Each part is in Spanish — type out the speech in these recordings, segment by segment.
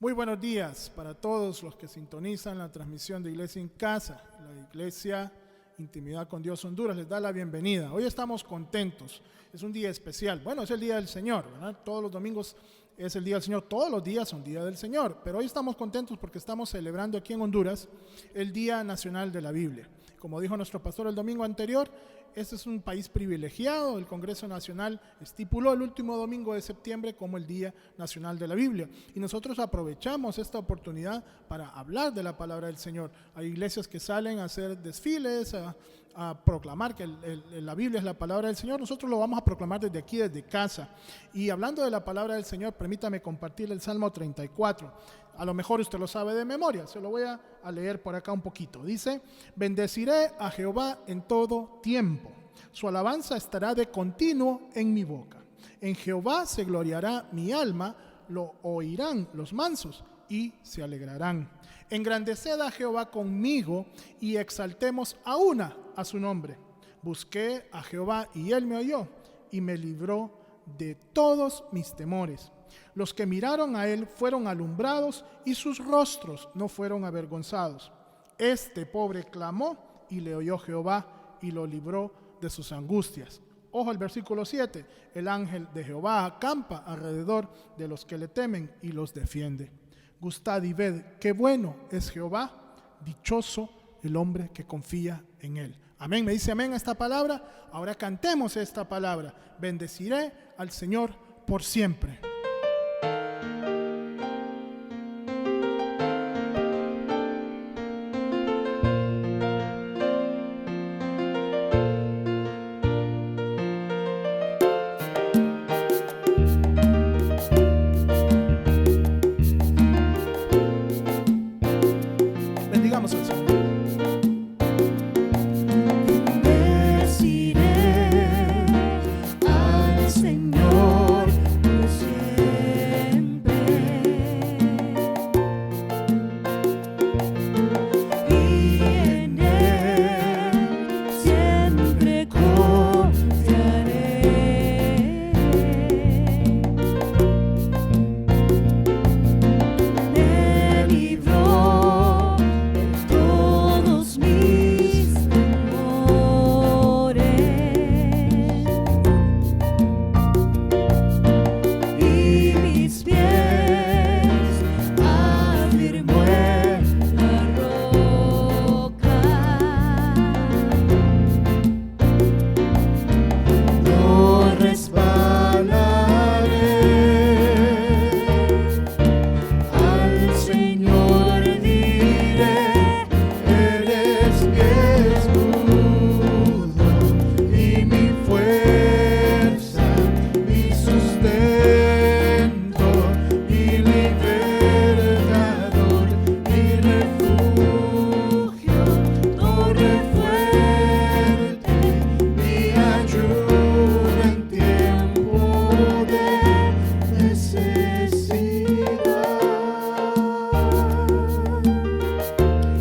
Muy buenos días para todos los que sintonizan la transmisión de Iglesia en Casa, la Iglesia Intimidad con Dios Honduras. Les da la bienvenida. Hoy estamos contentos, es un día especial. Bueno, es el Día del Señor, ¿verdad? Todos los domingos es el Día del Señor, todos los días son Día del Señor, pero hoy estamos contentos porque estamos celebrando aquí en Honduras el Día Nacional de la Biblia. Como dijo nuestro pastor el domingo anterior, este es un país privilegiado. El Congreso Nacional estipuló el último domingo de septiembre como el Día Nacional de la Biblia. Y nosotros aprovechamos esta oportunidad para hablar de la palabra del Señor. Hay iglesias que salen a hacer desfiles, a proclamar que la Biblia es la palabra del Señor. Nosotros lo vamos a proclamar desde aquí, desde casa. Y hablando de la palabra del Señor, permítame compartir el Salmo 34. A lo mejor usted lo sabe de memoria, se lo voy a leer por acá un poquito. Dice: bendeciré a Jehová en todo tiempo, su alabanza estará de continuo en mi boca. En Jehová se gloriará mi alma, lo oirán los mansos y se alegrarán. Engrandeced a Jehová conmigo y exaltemos a su nombre. Busqué a Jehová y él me oyó y me libró de todos mis temores. Los que miraron a él fueron alumbrados y sus rostros no fueron avergonzados. Este pobre clamó y le oyó Jehová y lo libró de sus angustias. Ojo al versículo 7. El ángel de Jehová acampa alrededor de los que le temen y los defiende. Gustad y ved qué bueno es Jehová, dichoso el hombre que confía en él. Amén. Me dice amén a esta palabra. Ahora cantemos esta palabra. Bendeciré al Señor por siempre. Bendigamos al Señor.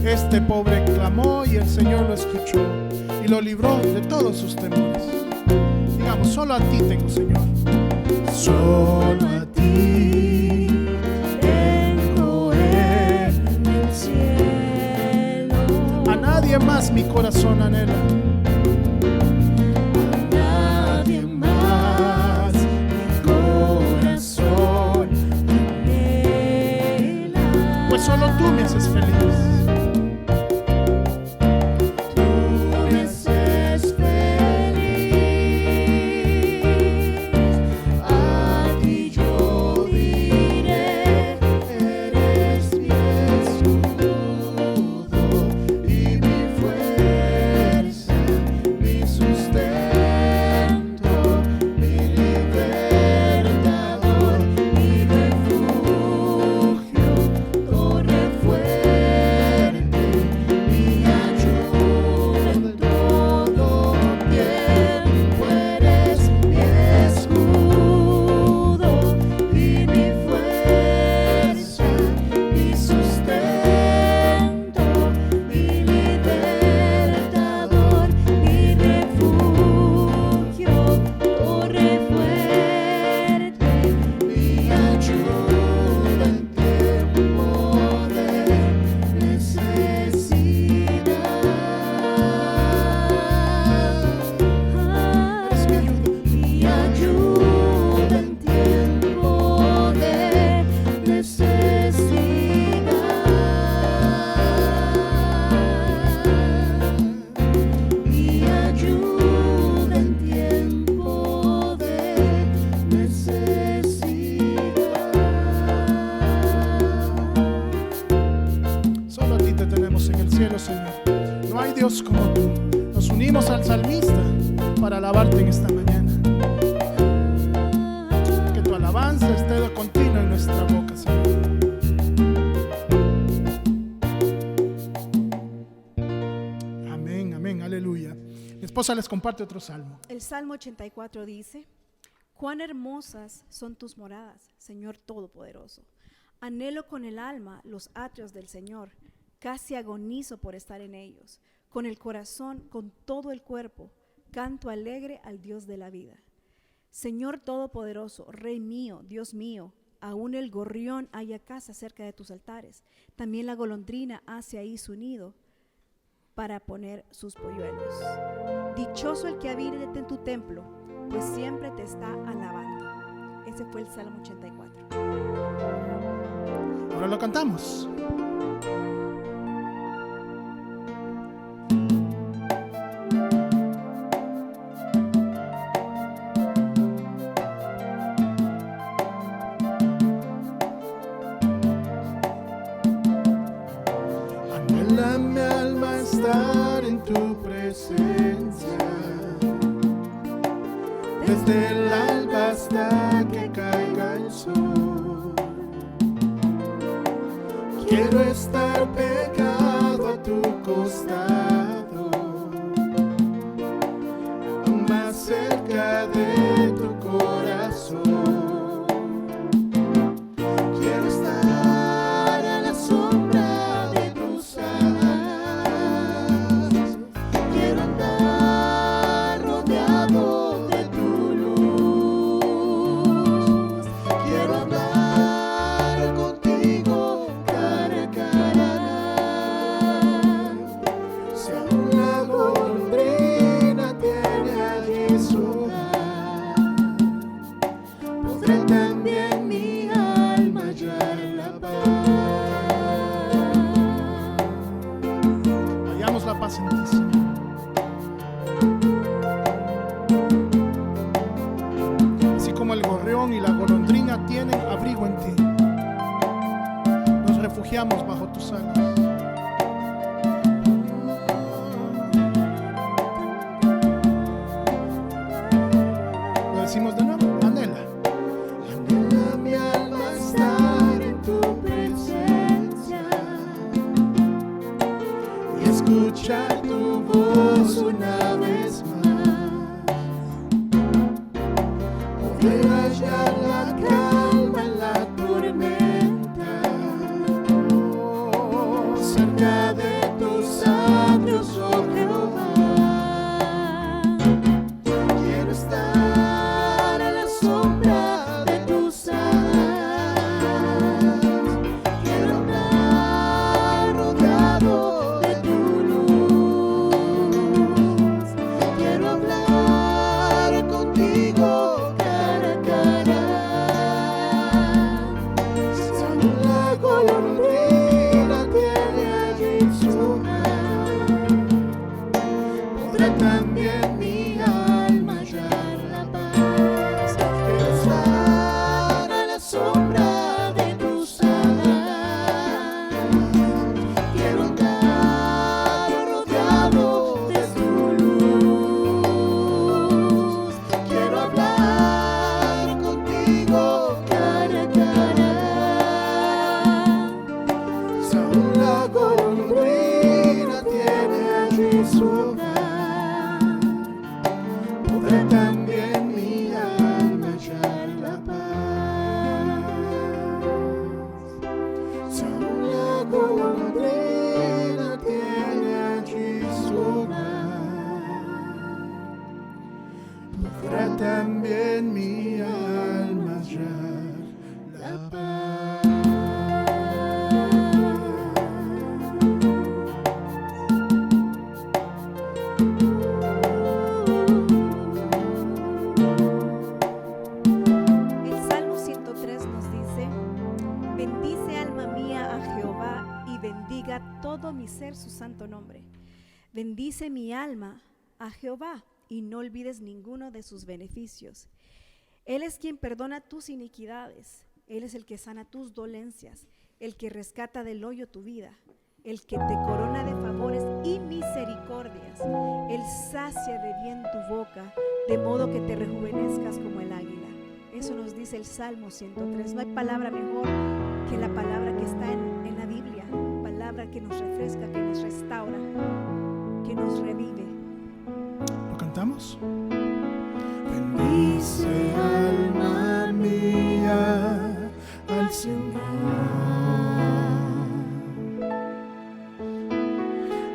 Este pobre clamó y el Señor lo escuchó y lo libró de todos sus temores. Digamos, solo a ti tengo, Señor. Solo a ti tengo en el cielo. A nadie más mi corazón anhela. A nadie más mi corazón anhela. Pues solo tú me haces feliz. Dios como tú. Nos unimos al salmista para alabarte en esta mañana. Que tu alabanza esté de continuo en nuestra boca, Señor. Amén, amén, aleluya. Mi esposa les comparte otro salmo. El Salmo 84 dice: cuán hermosas son tus moradas, Señor Todopoderoso. Anhelo con el alma los atrios del Señor, casi agonizo por estar en ellos. Con el corazón, con todo el cuerpo, canto alegre al Dios de la vida. Señor Todopoderoso, Rey mío, Dios mío, aún el gorrión halla casa cerca de tus altares. También la golondrina hace ahí su nido para poner sus polluelos. Dichoso el que habite en tu templo, pues siempre te está alabando. Ese fue el Salmo 84. Ahora lo cantamos. Anhela mi alma estar en tu presencia, desde el alba hasta que caiga el sol. Quiero estar pegado a tu costado, aún más cerca de tu corazón. Quiero estar a la sombra de tus alas. Quiero andar rodeado de tu luz. Quiero andar contigo cara a cara. Si aún la golondrina tiene allí su hogar, podré también mi alma hallar la paz. Hallamos la paz en ti, Señor. Así como el gorrión y la golondrina tienen abrigo en ti, nos refugiamos bajo tus alas. Lo decimos de nuevo, anhela. Anhela mi alma estar en tu presencia y escuchar tu voz una vez más. Poder hallar la calma en la tormenta, cerca de tus atrios, oh Jehová. Quiero estar a la sombra de tus alas. Quiero andar rodeado de tu luz. Quiero hablar contigo cara a cara. Si aún la golondrina tiene allí su hogar, podrá también mi alma hallar la paz. Quiero estar a la sombra de tus alas. Quiero andar rodeado de tu luz. Quiero hablar contigo cara a cara. Si aún la golondrina tiene allí su hogar, podrá también mi alma hallar la paz. Si aún la golondrina tiene allí su hogar, podrá también mi alma hallar la paz. El Salmo 103 nos dice: bendice alma mía a Jehová y bendiga todo mi ser su santo nombre. Bendice mi alma a Jehová y no olvides ninguno de sus beneficios. Él es quien perdona tus iniquidades, Él es el que sana tus dolencias, el que rescata del hoyo tu vida, el que te corona de favores y misericordias. Él sacia de bien tu boca, de modo que te rejuvenezcas como el águila. Eso nos dice el Salmo 103. No hay palabra mejor que la palabra que está en la Biblia, palabra que nos refresca, que nos restaura, que nos revive. ¿Lo cantamos? Bendice alma mía al Señor.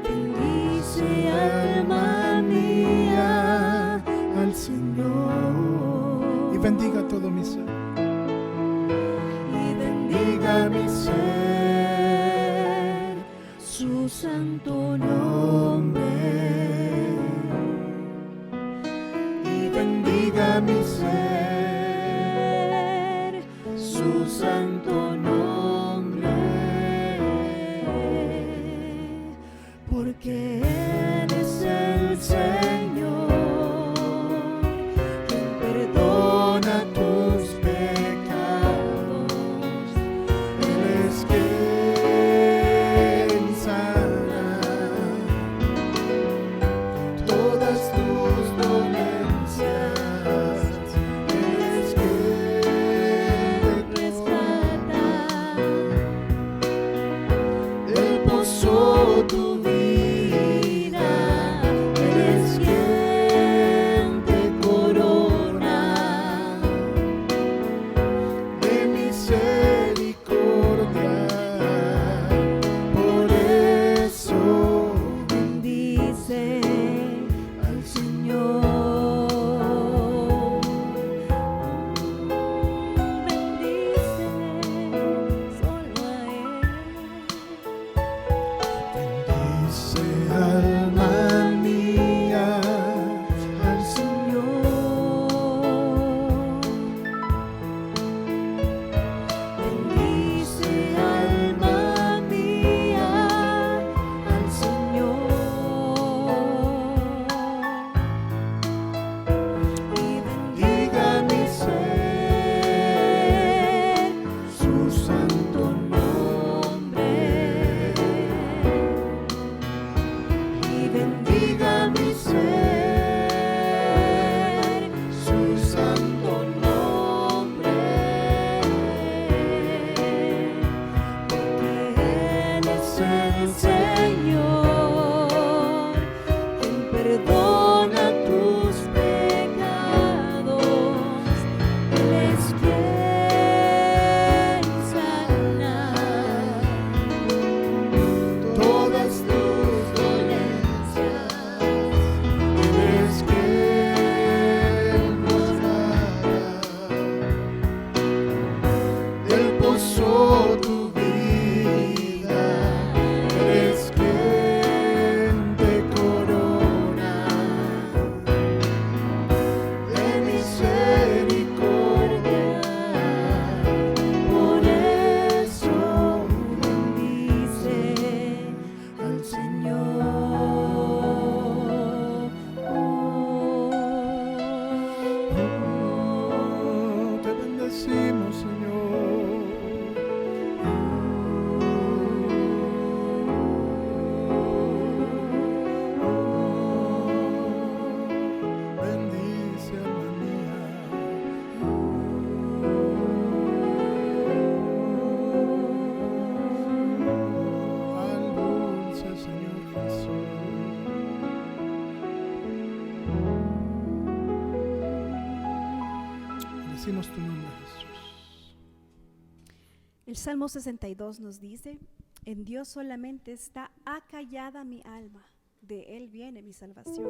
Bendice alma mía al Señor. Y bendiga todo mi ser. Y bendiga mi ser su santo nombre. Bendiga mi ser su santo nombre, porque Él es el Señor, quien perdona tus pecados. Él es quien sana todas tus dolencias. Tu vida, Él es quien te corona de misericordia. Por eso bendice al Señor. Bendícele solo a Él. Alma mía al Señor. Bendice alma mía al Señor. Y bendiga mi ser su santo nombre. Bendiga mi ser su santo nombre, porque Él es el Señor, quien perdona tus pecados. Él es quien sana todas tus dolencias. Tu vida, eres quien te corona de misericordia. Por eso bendice al Señor. Te bendecimos, Señor. Bendice alma mía al dulce Señor Jesús. Bendecimos tu nombre, Jesús. El Salmo 62 nos dice: en Dios solamente está acallada mi alma, de Él viene mi salvación.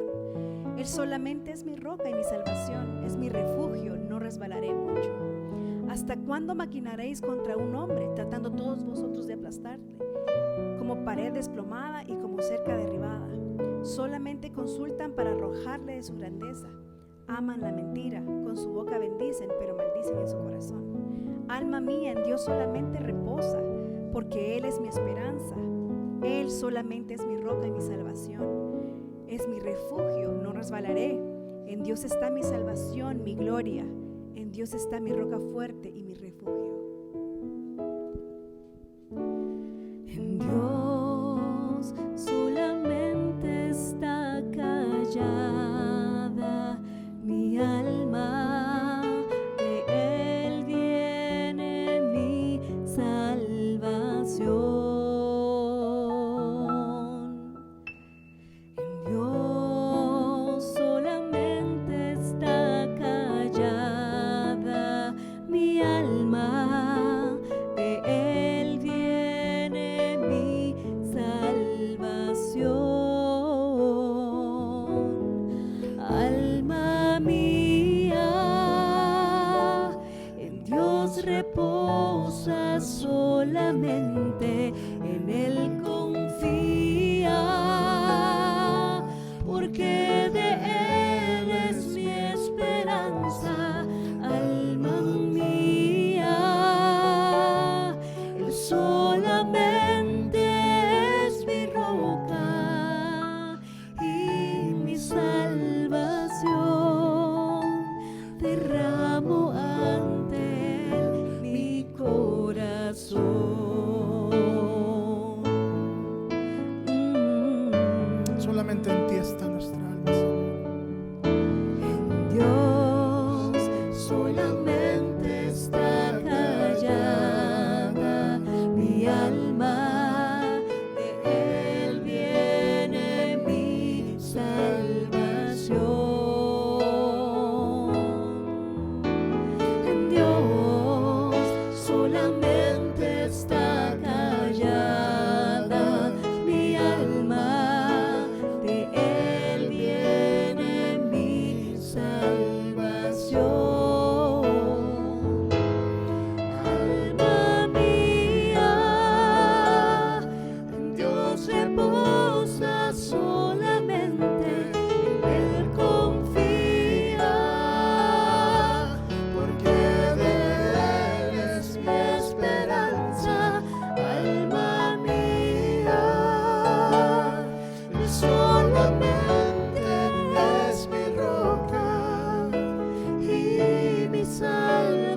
Él solamente es mi roca y mi salvación, es mi refugio, no resbalaré mucho. ¿Hasta cuándo maquinaréis contra un hombre, tratando todos vosotros de aplastarle? Como pared desplomada y como cerca derribada. Solamente consultan para arrojarle de su grandeza. Aman la mentira, con su boca bendicen, pero maldicen en su corazón. Alma mía, en Dios solamente reposa, porque Él es mi esperanza. Él solamente es mi roca y mi salvación. Es mi refugio, no resbalaré. En Dios está mi salvación, mi gloria. En Dios está mi roca fuerte y mi refugio. En Dios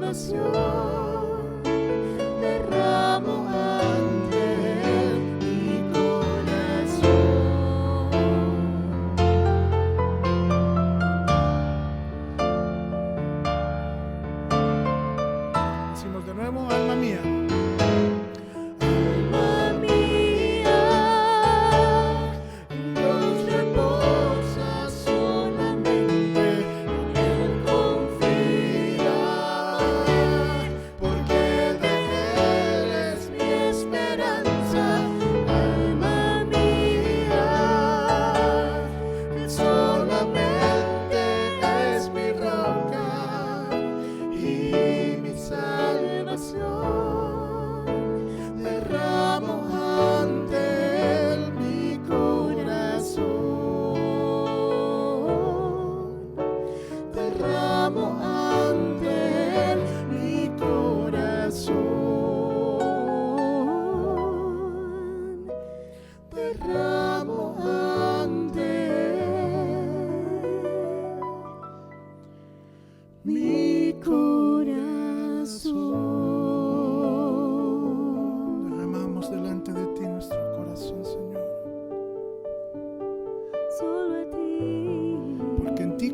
adoración derramo ante mi corazón. Decimos de nuevo, alma mía.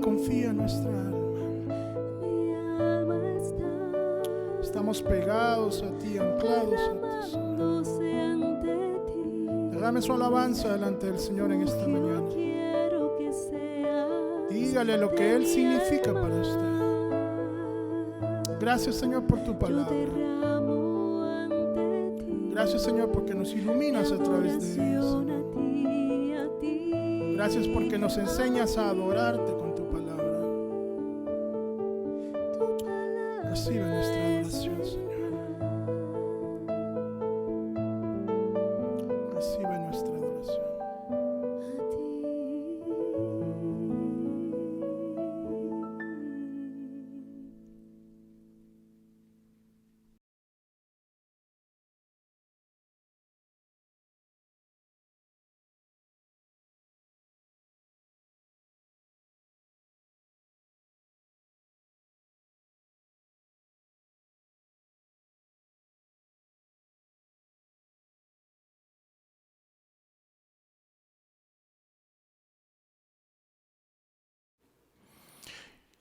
Confía nuestra alma. Estamos pegados a ti, anclados a ti. Derrame su alabanza delante del Señor en esta mañana. Dígale lo que Él significa para usted. Gracias, Señor, por tu palabra. Gracias, Señor, porque nos iluminas a través de ella, Señor. Gracias porque nos enseñas a adorarte con tu palabra. Recibe nuestra adoración, Señor. Recibe nuestra adoración.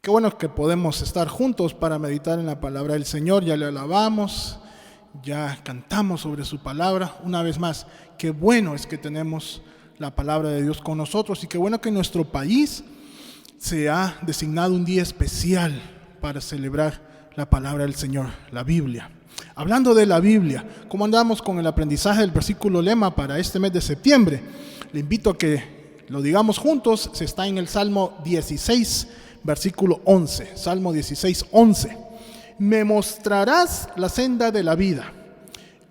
Qué bueno que podemos estar juntos para meditar en la palabra del Señor. Ya le alabamos, ya cantamos sobre su palabra. Una vez más, qué bueno es que tenemos la palabra de Dios con nosotros y qué bueno que en nuestro país se ha designado un día especial para celebrar la palabra del Señor, la Biblia. Hablando de la Biblia, ¿cómo andamos con el aprendizaje del versículo lema para este mes de septiembre? Le invito a que lo digamos juntos. Se está en el Salmo 16, versículo 11, Salmo 16, 11. Me mostrarás la senda de la vida.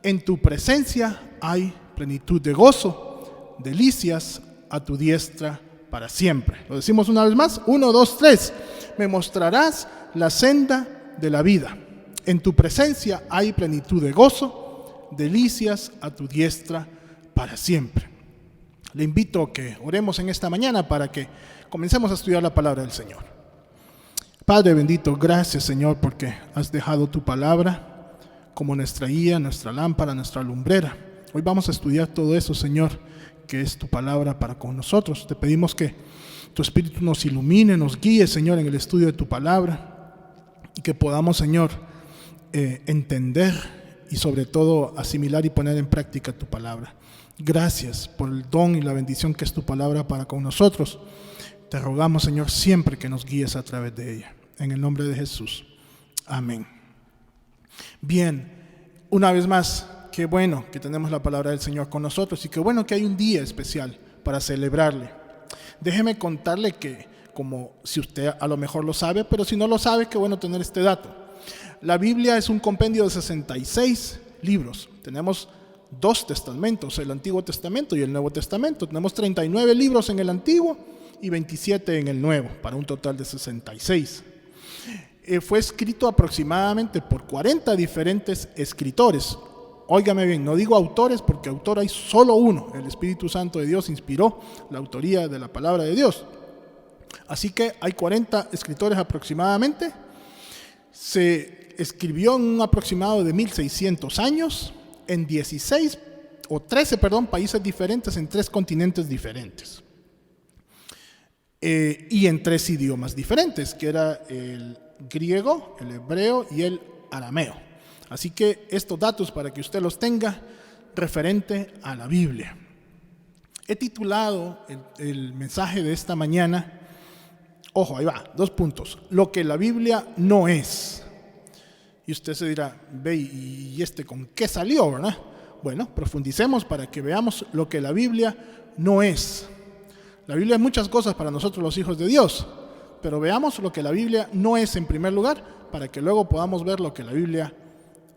En tu presencia hay plenitud de gozo, delicias a tu diestra para siempre. Lo decimos una vez más. 1, 2, 3. Me mostrarás la senda de la vida. En tu presencia hay plenitud de gozo, delicias a tu diestra para siempre. Le invito a que oremos en esta mañana para que comencemos a estudiar la palabra del Señor. Padre bendito, gracias, Señor, porque has dejado tu palabra como nuestra guía, nuestra lámpara, nuestra lumbrera. Hoy vamos a estudiar todo eso, Señor, que es tu palabra para con nosotros. Te pedimos que tu Espíritu nos ilumine, nos guíe, Señor, en el estudio de tu palabra y que podamos, Señor, entender y sobre todo asimilar y poner en práctica tu palabra. Gracias por el don y la bendición que es tu palabra para con nosotros. Te rogamos, Señor, siempre que nos guíes a través de ella. En el nombre de Jesús. Amén. Bien, una vez más, qué bueno que tenemos la palabra del Señor con nosotros y qué bueno que hay un día especial para celebrarle. Déjeme contarle que, como si usted a lo mejor lo sabe, pero si no lo sabe, qué bueno tener este dato. La Biblia es un compendio de 66 libros. Tenemos 2 testamentos, el Antiguo Testamento y el Nuevo Testamento. Tenemos 39 libros en el Antiguo y 27 en el Nuevo, para un total de 66. Fue escrito aproximadamente por 40 diferentes escritores. Óigame bien, no digo autores porque autor hay solo uno. El Espíritu Santo de Dios inspiró la autoría de la palabra de Dios. Así que hay 40 escritores aproximadamente. Se escribió en un aproximado de 1600 años en 13 países diferentes en 3 continentes diferentes. Y en 3 idiomas diferentes, que era el griego, el hebreo y el arameo. Así que estos datos para que usted los tenga referente a la Biblia. He titulado el mensaje de esta mañana, ojo, ahí va, 2 puntos, lo que la Biblia no es. Y usted se dirá, ve, ¿y con qué salió, verdad? Bueno, profundicemos para que veamos lo que la Biblia no es. La Biblia es muchas cosas para nosotros los hijos de Dios, pero veamos lo que la Biblia no es en primer lugar, para que luego podamos ver lo que la Biblia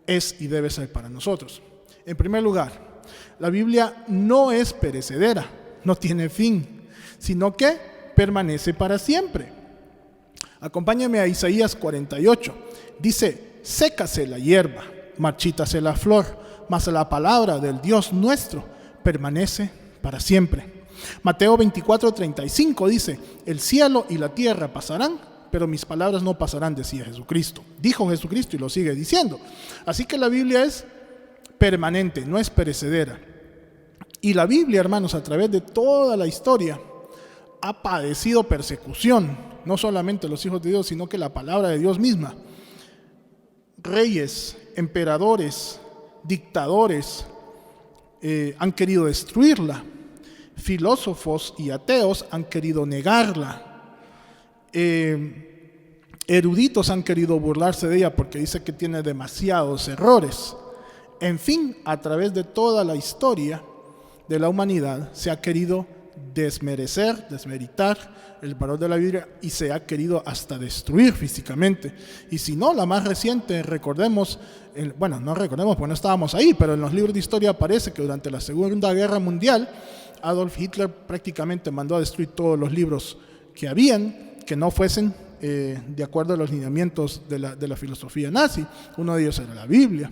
es y debe ser para nosotros. En primer lugar, la Biblia no es perecedera, no tiene fin, sino que permanece para siempre. Acompáñame a Isaías 48. Dice, sécase la hierba, marchítase la flor, mas la palabra del Dios nuestro permanece para siempre. Mateo 24:35 dice, el cielo y la tierra pasarán, pero mis palabras no pasarán, decía Jesucristo. Dijo Jesucristo y lo sigue diciendo. Así que la Biblia es permanente, no es perecedera. Y la Biblia, hermanos, a través de toda la historia, ha padecido persecución, no solamente los hijos de Dios, sino que la palabra de Dios misma. Reyes, emperadores, dictadores han querido destruirla. Filósofos y ateos han querido negarla. Eruditos han querido burlarse de ella porque dice que tiene demasiados errores. En fin, a través de toda la historia de la humanidad se ha querido desmeritar el valor de la Biblia y se ha querido hasta destruir físicamente. Y si no, la más reciente, recordemos, no recordemos porque no estábamos ahí, pero en los libros de historia aparece que durante la Segunda Guerra Mundial Adolf Hitler prácticamente mandó a destruir todos los libros que habían, que no fuesen de acuerdo a los lineamientos de la filosofía nazi. Uno de ellos era la Biblia.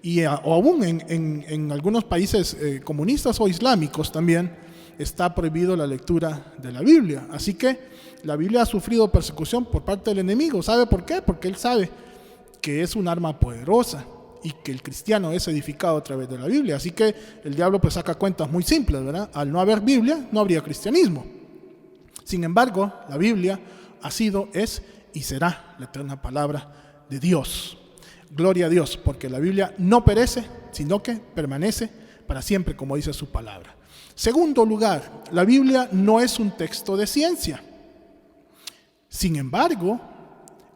Y aún en algunos países comunistas o islámicos también está prohibido la lectura de la Biblia. Así que la Biblia ha sufrido persecución por parte del enemigo. ¿Sabe por qué? Porque él sabe que es un arma poderosa y que el cristiano es edificado a través de la Biblia. Así que el diablo pues saca cuentas muy simples, ¿verdad? Al no haber Biblia, no habría cristianismo. Sin embargo, la Biblia ha sido, es y será la eterna palabra de Dios. Gloria a Dios, porque la Biblia no perece, sino que permanece para siempre, como dice su palabra. Segundo lugar, la Biblia no es un texto de ciencia. Sin embargo,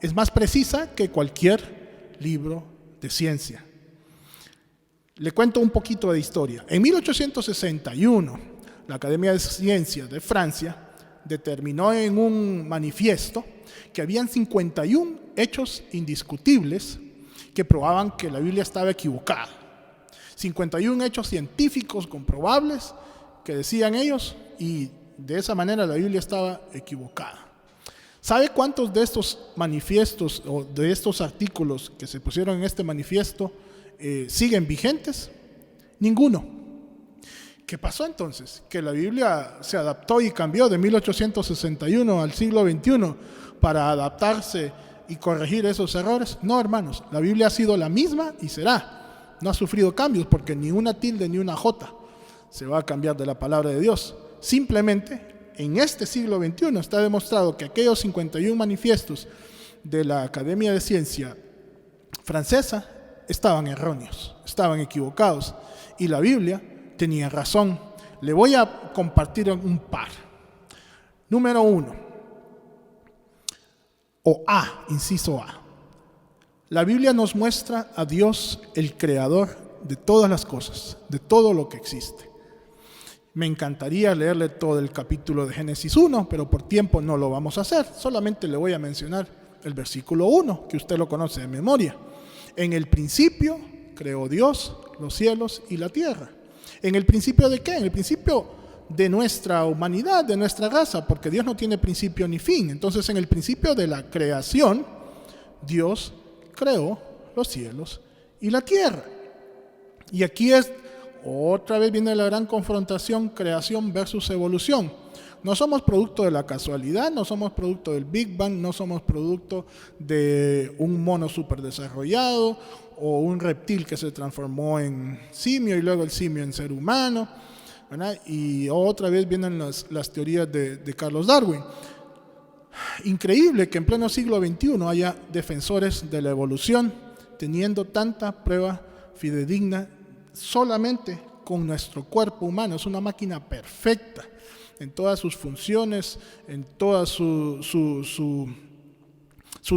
es más precisa que cualquier libro de ciencia. Le cuento un poquito de historia. En 1861, la Academia de Ciencias de Francia determinó en un manifiesto que habían 51 hechos indiscutibles que probaban que la Biblia estaba equivocada. 51 hechos científicos comprobables que decían ellos, y de esa manera la Biblia estaba equivocada. ¿Sabe cuántos de estos manifiestos o de estos artículos que se pusieron en este manifiesto siguen vigentes? Ninguno. ¿Qué pasó entonces? Que la Biblia se adaptó y cambió de 1861 al siglo XXI para adaptarse y corregir esos errores. No, hermanos, la Biblia ha sido la misma y será. No ha sufrido cambios porque ni una tilde ni una jota se va a cambiar de la palabra de Dios. Simplemente, en este siglo XXI está demostrado que aquellos 51 manifiestos de la Academia de Ciencia francesa estaban erróneos, estaban equivocados, y la Biblia tenía razón. Le voy a compartir un par. Número 1, o A, inciso A. La Biblia nos muestra a Dios, el creador de todas las cosas, de todo lo que existe. Me encantaría leerle todo el capítulo de Génesis 1, pero por tiempo no lo vamos a hacer. Solamente le voy a mencionar el versículo 1, que usted lo conoce de memoria. En el principio creó Dios los cielos y la tierra. ¿En el principio de qué? En el principio de nuestra humanidad, de nuestra raza, porque Dios no tiene principio ni fin. Entonces, en el principio de la creación, Dios creó los cielos y la tierra. Y aquí otra vez viene la gran confrontación, creación versus evolución. No somos producto de la casualidad, no somos producto del Big Bang, no somos producto de un mono súper desarrollado o un reptil que se transformó en simio y luego el simio en ser humano, ¿verdad? Y otra vez vienen las teorías de Carlos Darwin. Increíble que en pleno siglo XXI haya defensores de la evolución teniendo tanta prueba fidedigna solamente con nuestro cuerpo humano. Es una máquina perfecta en todas sus funciones, en todo su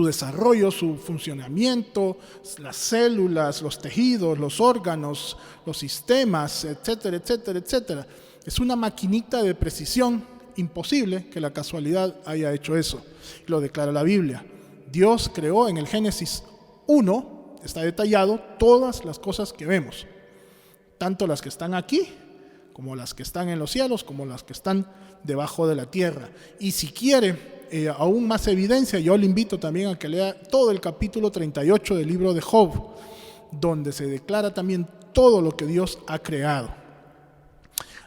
desarrollo, su funcionamiento, las células, los tejidos, los órganos, los sistemas, etcétera, etcétera, etcétera. Es una maquinita de precisión, imposible que la casualidad haya hecho eso. Lo declara la Biblia. Dios creó en el Génesis 1, está detallado todas las cosas que vemos, tanto las que están aquí, como las que están en los cielos, como las que están debajo de la tierra. Y si quiere aún más evidencia, yo le invito también a que lea todo el capítulo 38 del libro de Job, donde se declara también todo lo que Dios ha creado.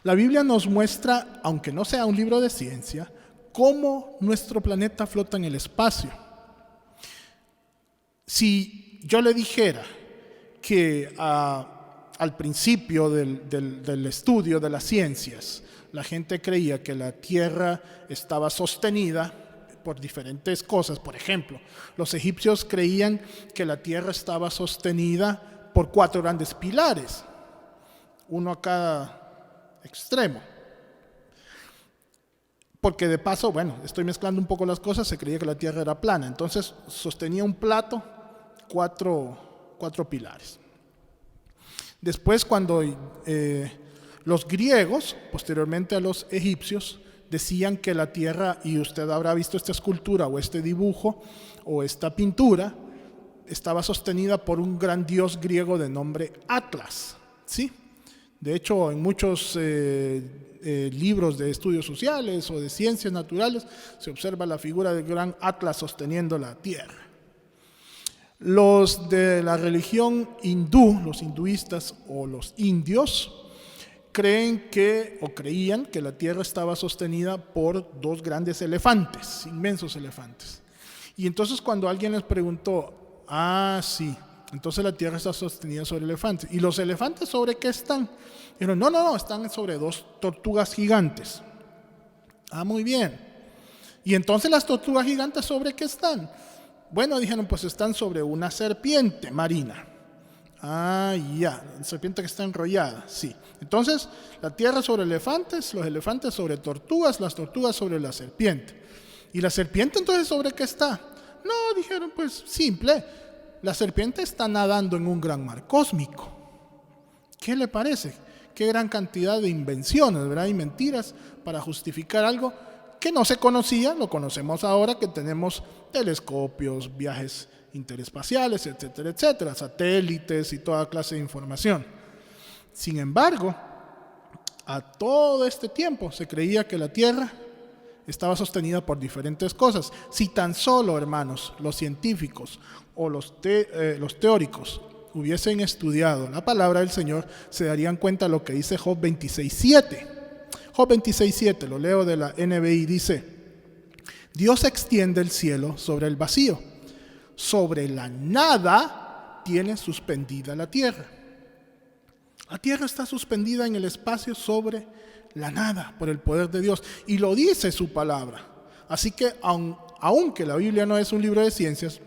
La Biblia nos muestra, aunque no sea un libro de ciencia, cómo nuestro planeta flota en el espacio. Si yo le dijera que al principio del estudio de las ciencias, la gente creía que la Tierra estaba sostenida por diferentes cosas. Por ejemplo, los egipcios creían que la Tierra estaba sostenida por 4 grandes pilares, uno a cada extremo. Porque de paso, bueno, estoy mezclando un poco las cosas, se creía que la Tierra era plana, entonces sostenía un plato 4 pilares. Después, cuando los griegos, posteriormente a los egipcios, decían que la Tierra, y usted habrá visto esta escultura o este dibujo o esta pintura, estaba sostenida por un gran dios griego de nombre Atlas, ¿sí? De hecho, en muchos libros de estudios sociales o de ciencias naturales se observa la figura del gran Atlas sosteniendo la Tierra. Los de la religión hindú, los hinduistas o los indios, creían que la Tierra estaba sostenida por 2 grandes elefantes, inmensos elefantes. Y entonces cuando alguien les preguntó, sí, entonces la Tierra está sostenida sobre elefantes. ¿Y los elefantes sobre qué están? Dijeron, no, están sobre 2 tortugas gigantes. Muy bien. ¿Y entonces las tortugas gigantes sobre qué están? Bueno, dijeron, pues están sobre una serpiente marina. La serpiente que está enrollada, sí. Entonces, la Tierra sobre elefantes, los elefantes sobre tortugas, las tortugas sobre la serpiente. ¿Y la serpiente entonces sobre qué está? No, dijeron, pues simple. La serpiente está nadando en un gran mar cósmico. ¿Qué le parece? Qué gran cantidad de invenciones, ¿verdad? Y mentiras para justificar algo que no se conocía. Lo conocemos ahora que tenemos telescopios, viajes interespaciales, etcétera, etcétera, satélites y toda clase de información. Sin embargo, a todo este tiempo se creía que la Tierra estaba sostenida por diferentes cosas. Si tan solo, hermanos, los científicos o los teóricos hubiesen estudiado la palabra del Señor, se darían cuenta de lo que dice Job 26:7. Job 26:7, lo leo de la NBI, dice: Dios extiende el cielo sobre el vacío, sobre la nada tiene suspendida la tierra. La tierra está suspendida en el espacio sobre la nada por el poder de Dios, y lo dice su palabra. Así que aunque la Biblia no es un libro de ciencias,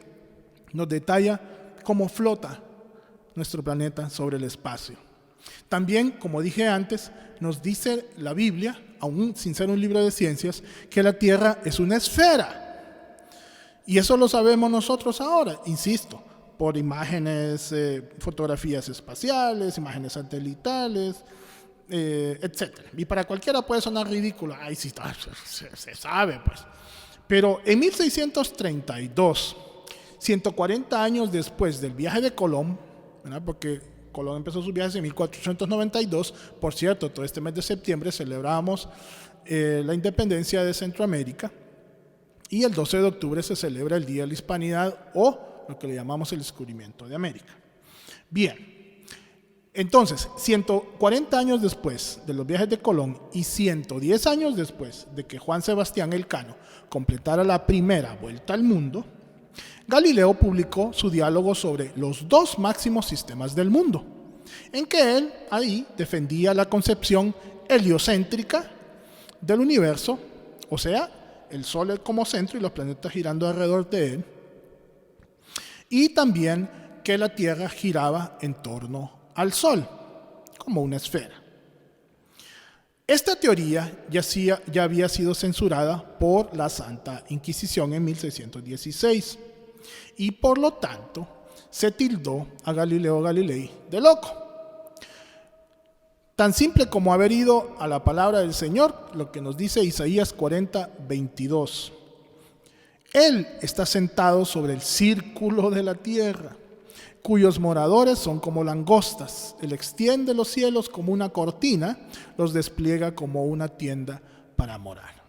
nos detalla cómo flota nuestro planeta sobre el espacio. También, como dije antes, nos dice la Biblia, aún sin ser un libro de ciencias, que la Tierra es una esfera. Y eso lo sabemos nosotros ahora, insisto, por imágenes, fotografías espaciales, imágenes satelitales, etc. Y para cualquiera puede sonar ridículo. Sí, se sabe, pues. Pero en 1632, 140 años después del viaje de Colón, ¿verdad? Porque Colón empezó sus viajes en 1492. Por cierto, todo este mes de septiembre celebramos la independencia de Centroamérica, y el 12 de octubre se celebra el Día de la Hispanidad, o lo que le llamamos el descubrimiento de América. Bien, Entonces, 140 años después de los viajes de Colón y 110 años después de que Juan Sebastián Elcano completara la primera vuelta al mundo, Galileo publicó su diálogo sobre los dos máximos sistemas del mundo, en que él ahí defendía la concepción heliocéntrica del universo, o sea, el Sol como centro y los planetas girando alrededor de él, y también que la Tierra giraba en torno al Sol, como una esfera. Esta teoría ya había sido censurada por la Santa Inquisición en 1616 y por lo tanto se tildó a Galileo Galilei de loco. Tan simple como haber ido a la palabra del Señor, lo que nos dice Isaías 40:22. Él está sentado sobre el círculo de la tierra, cuyos moradores son como langostas. Él extiende los cielos como una cortina, los despliega como una tienda para morar.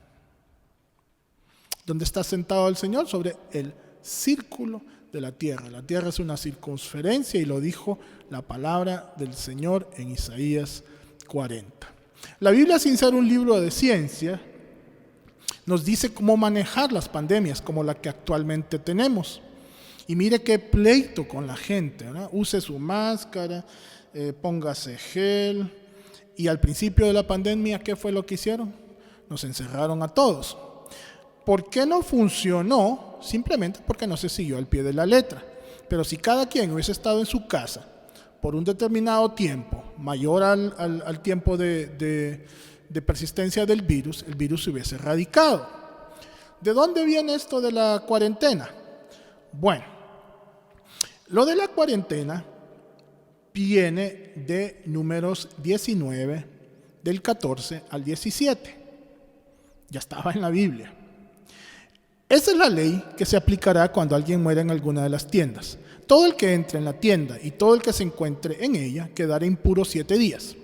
¿Dónde está sentado el Señor? Sobre el círculo de la tierra. La tierra es una circunferencia y lo dijo la palabra del Señor en Isaías 40. La Biblia, sin ser un libro de ciencia, nos dice cómo manejar las pandemias como la que actualmente tenemos. Y mire qué pleito con la gente, ¿verdad? Use su máscara, póngase gel. Y al principio de la pandemia, ¿qué fue lo que hicieron? Nos encerraron a todos. ¿Por qué no funcionó? Simplemente porque no se siguió al pie de la letra. Pero si cada quien hubiese estado en su casa por un determinado tiempo, mayor al tiempo de persistencia del virus, el virus se hubiese erradicado. ¿De dónde viene esto de la cuarentena? Bueno, lo de la cuarentena viene de Números 19, del 14 al 17. Ya estaba en la Biblia. Esa es la ley que se aplicará cuando alguien muera en alguna de las tiendas. Todo el que entre en la tienda y todo el que se encuentre en ella quedará impuro 7 días.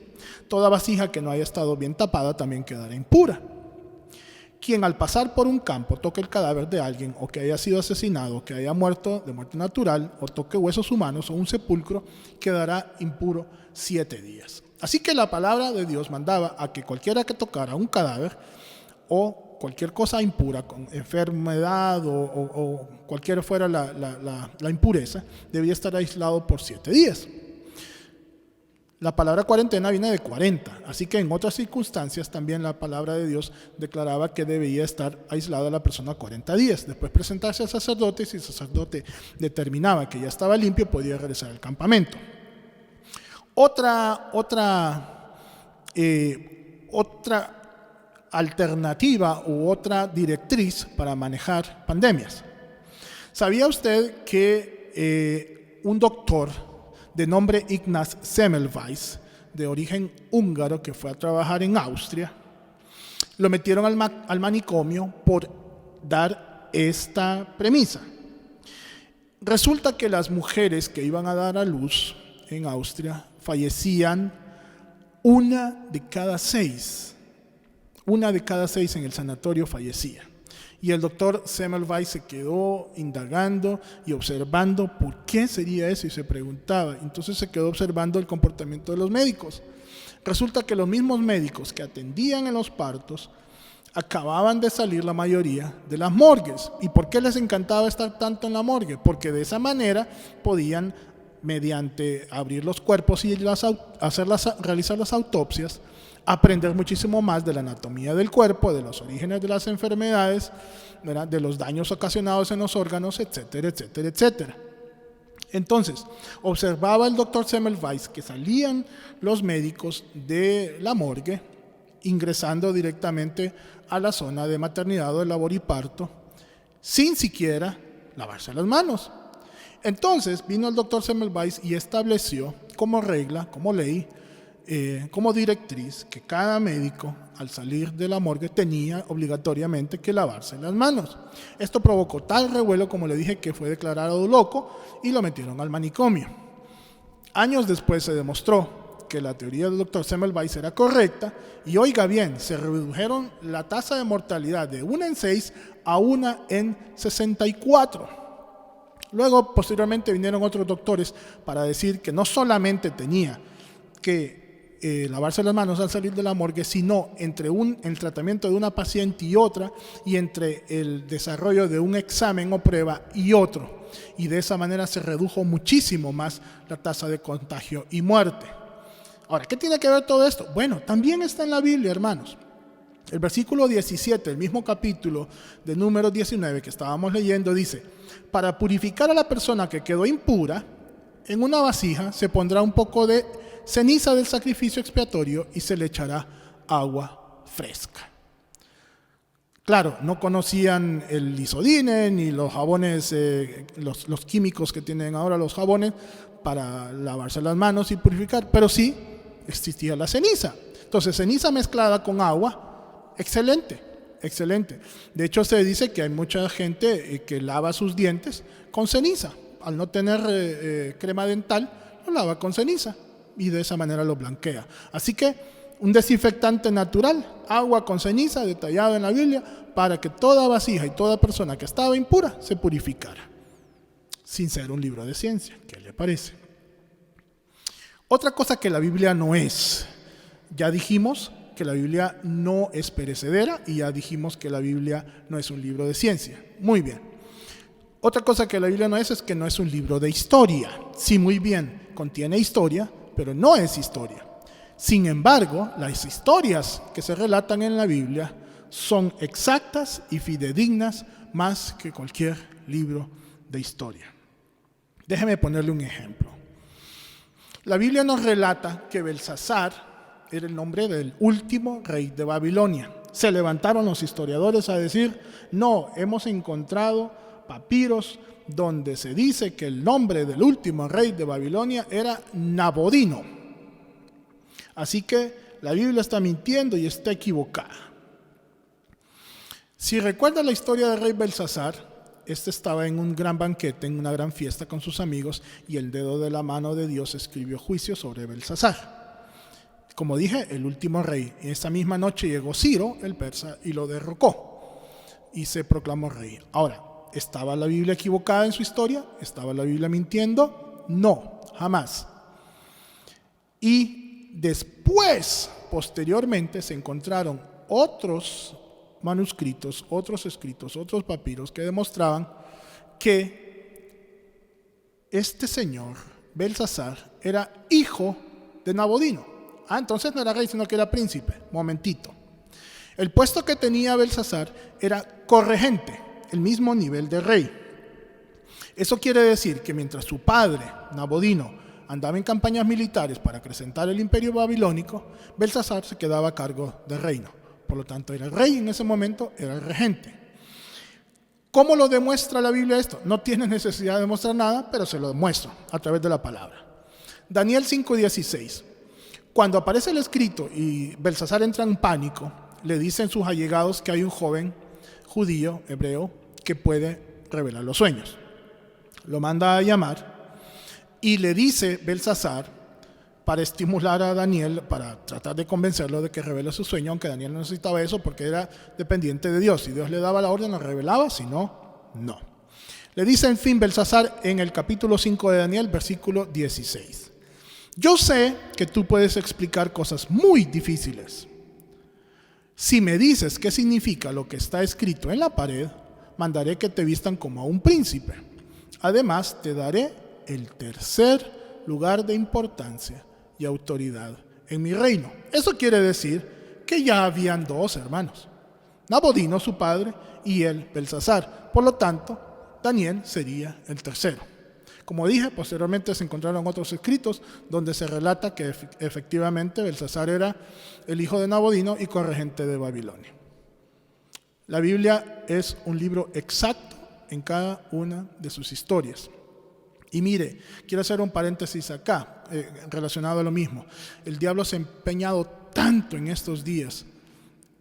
Toda vasija que no haya estado bien tapada también quedará impura. Quien al pasar por un campo toque el cadáver de alguien o que haya sido asesinado, que haya muerto de muerte natural o toque huesos humanos o un sepulcro, quedará impuro 7 días. Así que la palabra de Dios mandaba a que cualquiera que tocara un cadáver o cualquier cosa impura, con enfermedad o cualquiera fuera la impureza, debía estar aislado por 7 días. La palabra cuarentena viene de 40, así que en otras circunstancias también la palabra de Dios declaraba que debía estar aislada la persona 40 días. Después presentarse al sacerdote y si el sacerdote determinaba que ya estaba limpio, podía regresar al campamento. Otra alternativa u otra directriz para manejar pandemias. ¿Sabía usted que un doctor de nombre Ignaz Semmelweis, de origen húngaro, que fue a trabajar en Austria, lo metieron al manicomio por dar esta premisa? Resulta que las mujeres que iban a dar a luz en Austria fallecían 1 de cada 6. 1 de cada 6 en el sanatorio fallecía. Y el doctor Semmelweis se quedó indagando y observando por qué sería eso y se preguntaba. Entonces se quedó observando el comportamiento de los médicos. Resulta que los mismos médicos que atendían en los partos acababan de salir la mayoría de las morgues. ¿Y por qué les encantaba estar tanto en la morgue? Porque de esa manera podían, mediante abrir los cuerpos y realizar las autopsias, aprender muchísimo más de la anatomía del cuerpo, de los orígenes de las enfermedades, ¿verdad?, de los daños ocasionados en los órganos, etcétera, etcétera, etcétera. Entonces, observaba el doctor Semmelweis que salían los médicos de la morgue ingresando directamente a la zona de maternidad o de labor y parto sin siquiera lavarse las manos. Entonces vino el doctor Semmelweis y estableció como regla, como ley, como directriz, que cada médico al salir de la morgue tenía obligatoriamente que lavarse las manos. Esto provocó tal revuelo, como le dije, que fue declarado loco y lo metieron al manicomio. Años después se demostró que la teoría del doctor Semmelweis era correcta y, oiga bien, se redujeron la tasa de mortalidad de 1 en 6 a 1 en 64. Luego, posteriormente, vinieron otros doctores para decir que no solamente tenía que lavarse las manos al salir de la morgue, sino entre el tratamiento de una paciente y otra, y entre el desarrollo de un examen o prueba y otro. Y de esa manera se redujo muchísimo más la tasa de contagio y muerte. Ahora, ¿qué tiene que ver todo esto? Bueno, también está en la Biblia, hermanos. El versículo 17, el mismo capítulo de Números 19 que estábamos leyendo, dice: para purificar a la persona que quedó impura, en una vasija se pondrá un poco de ceniza del sacrificio expiatorio y se le echará agua fresca. Claro, no conocían el Isodine ni los jabones, los químicos que tienen ahora los jabones para lavarse las manos y purificar, pero sí existía la ceniza. Entonces, ceniza mezclada con agua, excelente, excelente. De hecho, se dice que hay mucha gente que lava sus dientes con ceniza. Al no tener crema dental, lo lava con ceniza y de esa manera lo blanquea. Así que un desinfectante natural, agua con ceniza, detallado en la Biblia, para que toda vasija y toda persona que estaba impura se purificara, sin ser un libro de ciencia. ¿Qué le parece? Otra cosa que la Biblia no es, ya dijimos que la Biblia no es perecedera y ya dijimos que la Biblia no es un libro de ciencia. Muy bien. Otra cosa que la Biblia no es que no es un libro de historia. Sí, muy bien, contiene historia, pero no es historia. Sin embargo, las historias que se relatan en la Biblia son exactas y fidedignas más que cualquier libro de historia. Déjeme ponerle un ejemplo. La Biblia nos relata que Belsasar era el nombre del último rey de Babilonia. Se levantaron los historiadores a decir: no, hemos encontrado papiros donde se dice que el nombre del último rey de Babilonia era Nabodino. Así que la Biblia está mintiendo y está equivocada. Si recuerda la historia del rey Belsasar, este estaba en un gran banquete, en una gran fiesta con sus amigos, y el dedo de la mano de Dios escribió juicio sobre Belsasar. Como dije, el último rey. En esa misma noche llegó Ciro, el persa, y lo derrocó y se proclamó rey. Ahora, ¿estaba la Biblia equivocada en su historia? ¿Estaba la Biblia mintiendo? No, jamás. Y después, posteriormente, se encontraron otros manuscritos, otros escritos, otros papiros que demostraban que este señor, Belsasar, era hijo de Nabodino. Entonces no era rey, sino que era príncipe. Momentito. El puesto que tenía Belsasar era corregente, el mismo nivel de rey. Eso quiere decir que mientras su padre, Nabodino, andaba en campañas militares para acrecentar el imperio babilónico, Belsasar se quedaba a cargo del reino. Por lo tanto, era el rey en ese momento, era el regente. ¿Cómo lo demuestra la Biblia esto? No tiene necesidad de demostrar nada, pero se lo demuestra a través de la palabra. Daniel 5:16. Cuando aparece el escrito y Belsasar entra en pánico, le dicen sus allegados que hay un joven judío, hebreo, que puede revelar los sueños. Lo manda a llamar y le dice Belsasar, para estimular a Daniel, para tratar de convencerlo de que revele su sueño, aunque Daniel no necesitaba eso porque era dependiente de Dios. Si Dios le daba la orden, lo revelaba, si no, no. Le dice en fin Belsasar en el capítulo 5 de Daniel, versículo 16. Yo sé que tú puedes explicar cosas muy difíciles. Si me dices qué significa lo que está escrito en la pared, mandaré que te vistan como a un príncipe. Además, te daré el tercer lugar de importancia y autoridad en mi reino. Eso quiere decir que ya habían dos hermanos, Nabodino, su padre, y él, Belsasar. Por lo tanto, Daniel sería el tercero. Como dije, posteriormente se encontraron otros escritos donde se relata que efectivamente Belsasar era el hijo de Nabodino y corregente de Babilonia. La Biblia es un libro exacto en cada una de sus historias. Y mire, quiero hacer un paréntesis acá, relacionado a lo mismo. El diablo se ha empeñado tanto en estos días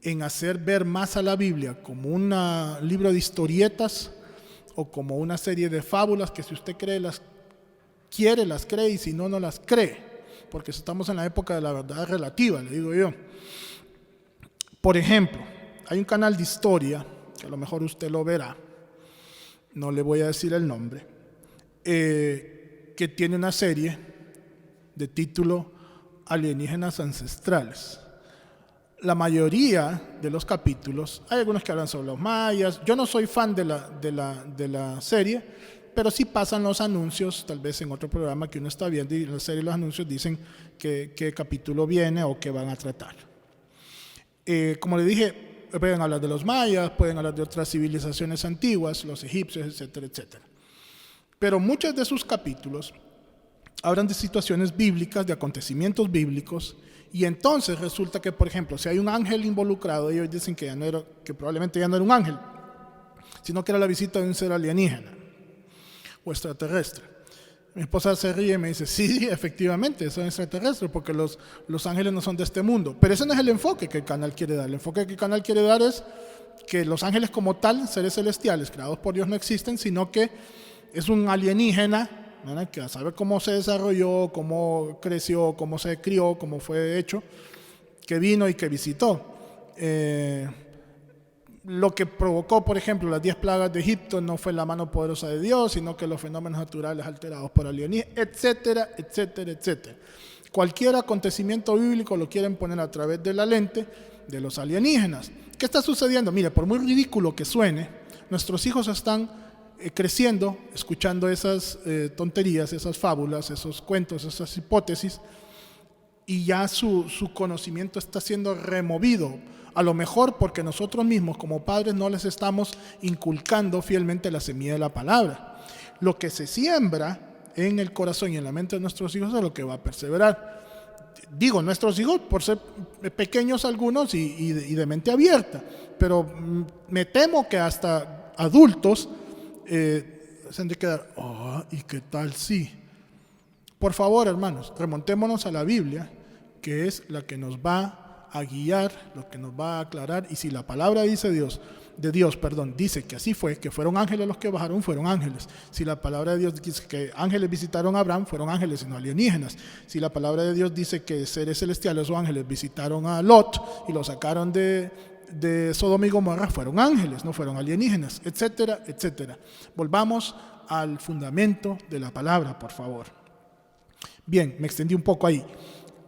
en hacer ver más a la Biblia como un libro de historietas o como una serie de fábulas que si usted cree las quiere, las cree, y si no, no las cree. Porque estamos en la época de la verdad relativa, le digo yo. Por ejemplo, hay un canal de historia, que a lo mejor usted lo verá, no le voy a decir el nombre, que tiene una serie de título alienígenas ancestrales. La mayoría de los capítulos, hay algunos que hablan sobre los mayas. Yo no soy fan de la serie, pero sí pasan los anuncios, tal vez en otro programa que uno está viendo, y en la serie los anuncios dicen qué capítulo viene o qué van a tratar. Como le dije, pueden hablar de los mayas, pueden hablar de otras civilizaciones antiguas, los egipcios, etcétera, etcétera. Pero muchos de sus capítulos hablan de situaciones bíblicas, de acontecimientos bíblicos, y entonces resulta que, por ejemplo, si hay un ángel involucrado, ellos dicen que probablemente ya no era un ángel, sino que era la visita de un ser alienígena o extraterrestre. Mi esposa se ríe y me dice, sí, efectivamente, son extraterrestres, porque los ángeles no son de este mundo. Pero ese no es el enfoque que el canal quiere dar. El enfoque que el canal quiere dar es que los ángeles como tal, seres celestiales creados por Dios, no existen, sino que es un alienígena, ¿verdad?, que a saber cómo se desarrolló, cómo creció, cómo se crió, cómo fue hecho, que vino y que visitó. Lo que provocó, por ejemplo, las 10 plagas de Egipto no fue la mano poderosa de Dios, sino que los fenómenos naturales alterados por alienígenas, etcétera, etcétera, etcétera. Cualquier acontecimiento bíblico lo quieren poner a través de la lente de los alienígenas. ¿Qué está sucediendo? Mire, por muy ridículo que suene, nuestros hijos están creciendo, escuchando esas tonterías, esas fábulas, esos cuentos, esas hipótesis, y ya su conocimiento está siendo removido. A lo mejor porque nosotros mismos como padres no les estamos inculcando fielmente la semilla de la palabra. Lo que se siembra en el corazón y en la mente de nuestros hijos es lo que va a perseverar. Digo nuestros hijos por ser pequeños algunos y de mente abierta, pero me temo que hasta adultos se han de quedar, ¿y qué tal si? Por favor, hermanos, remontémonos a la Biblia, que es la que nos va a guiar, lo que nos va a aclarar. Y si la palabra dice dice que así fue, que fueron ángeles los que bajaron, fueron ángeles. Si la palabra de Dios dice que ángeles visitaron a Abraham, fueron ángeles y no alienígenas. Si la palabra de Dios dice que seres celestiales o ángeles visitaron a Lot y lo sacaron de Sodoma y Gomorra, fueron ángeles, no fueron alienígenas, etcétera, etcétera. Volvamos al fundamento de la palabra, por favor. Bien, me extendí un poco ahí.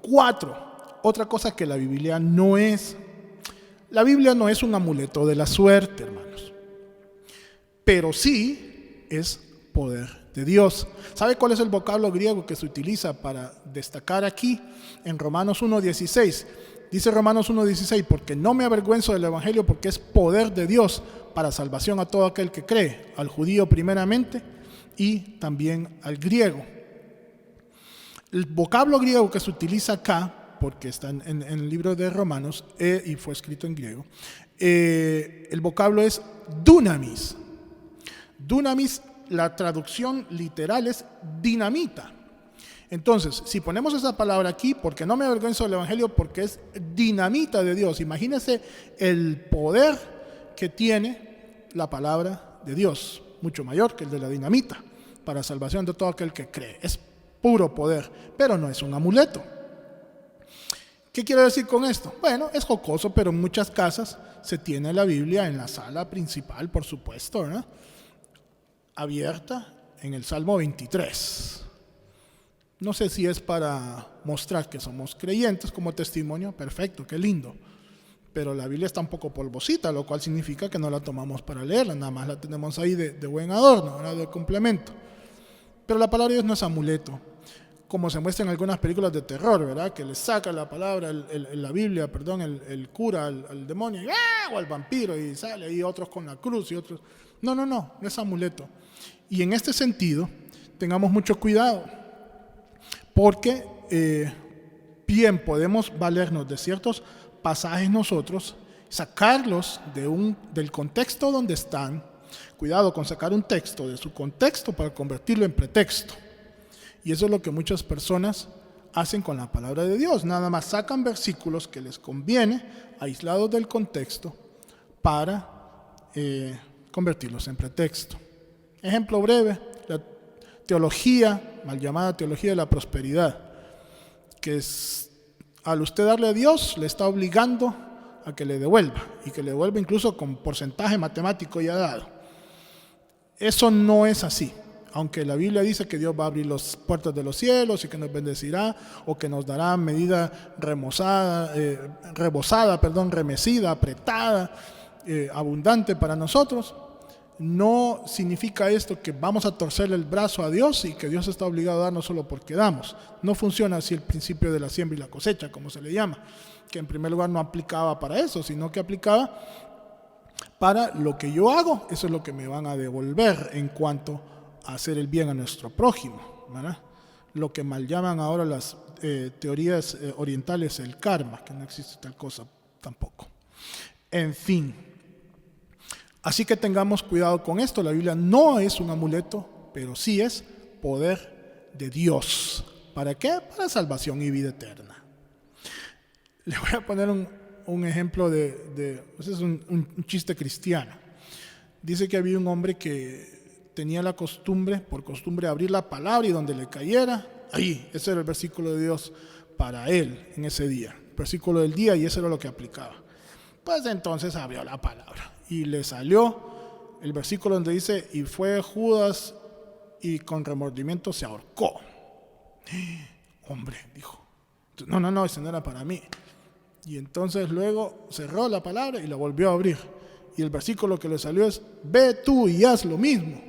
4. Otra cosa que la Biblia no es. La Biblia no es un amuleto de la suerte, hermanos. Pero sí es poder de Dios. ¿Sabe cuál es el vocablo griego que se utiliza para destacar aquí? En Romanos 1:16. Dice Romanos 1:16, porque no me avergüenzo del Evangelio, porque es poder de Dios para salvación a todo aquel que cree, al judío primeramente y también al griego. El vocablo griego que se utiliza acá, porque está en el libro de Romanos y fue escrito en griego, el vocablo es dunamis. Dunamis, la traducción literal es dinamita. Entonces, si ponemos esa palabra aquí, porque no me avergüenzo del Evangelio, porque es dinamita de Dios. Imagínense el poder que tiene la palabra de Dios, mucho mayor que el de la dinamita, para salvación de todo aquel que cree. Es puro poder, pero no es un amuleto. ¿Qué quiero decir con esto? Bueno, es jocoso, pero en muchas casas se tiene la Biblia en la sala principal, por supuesto, ¿no?, abierta en el Salmo 23. No sé si es para mostrar que somos creyentes como testimonio, perfecto, qué lindo. Pero la Biblia está un poco polvosita, lo cual significa que no la tomamos para leerla, nada más la tenemos ahí de buen adorno, ¿verdad?, de complemento. Pero la palabra de Dios no es amuleto, como se muestra en algunas películas de terror, ¿verdad?, que le saca la palabra, la Biblia, el cura al demonio o al vampiro, y sale ahí otros con la cruz y otros. No es amuleto. Y en este sentido, tengamos mucho cuidado, porque bien podemos valernos de ciertos pasajes nosotros, sacarlos del contexto donde están. Cuidado con sacar un texto de su contexto para convertirlo en pretexto. Y eso es lo que muchas personas hacen con la palabra de Dios. Nada más sacan versículos que les conviene, aislados del contexto, para convertirlos en pretexto. Ejemplo breve, la teología, mal llamada teología de la prosperidad, que es, al usted darle a Dios, le está obligando a que le devuelva, y que le devuelva incluso con porcentaje matemático ya dado. Eso no es así. Aunque la Biblia dice que Dios va a abrir las puertas de los cielos y que nos bendecirá o que nos dará medida remecida, apretada, abundante para nosotros, no significa esto que vamos a torcerle el brazo a Dios y que Dios está obligado a darnos solo porque damos. No funciona así el principio de la siembra y la cosecha, como se le llama, que en primer lugar no aplicaba para eso, sino que aplicaba para lo que yo hago. Eso es lo que me van a devolver en cuanto a hacer el bien a nuestro prójimo, ¿verdad? Lo que mal llaman ahora las teorías orientales el karma, que no existe tal cosa tampoco. En fin, así que tengamos cuidado con esto. La Biblia no es un amuleto, pero sí es poder de Dios. ¿Para qué? Para salvación y vida eterna. Le voy a poner un ejemplo pues es un chiste cristiano. Dice que había un hombre que tenía por costumbre abrir la palabra y donde le cayera, ahí, ese era el versículo de Dios para él en ese día, el versículo del día, y eso era lo que aplicaba. Pues entonces abrió la palabra y le salió el versículo donde dice, y fue Judas y con remordimiento se ahorcó. Hombre, dijo, no, ese no era para mí. Y entonces luego cerró la palabra y la volvió a abrir. Y el versículo que le salió es, ve tú y haz lo mismo.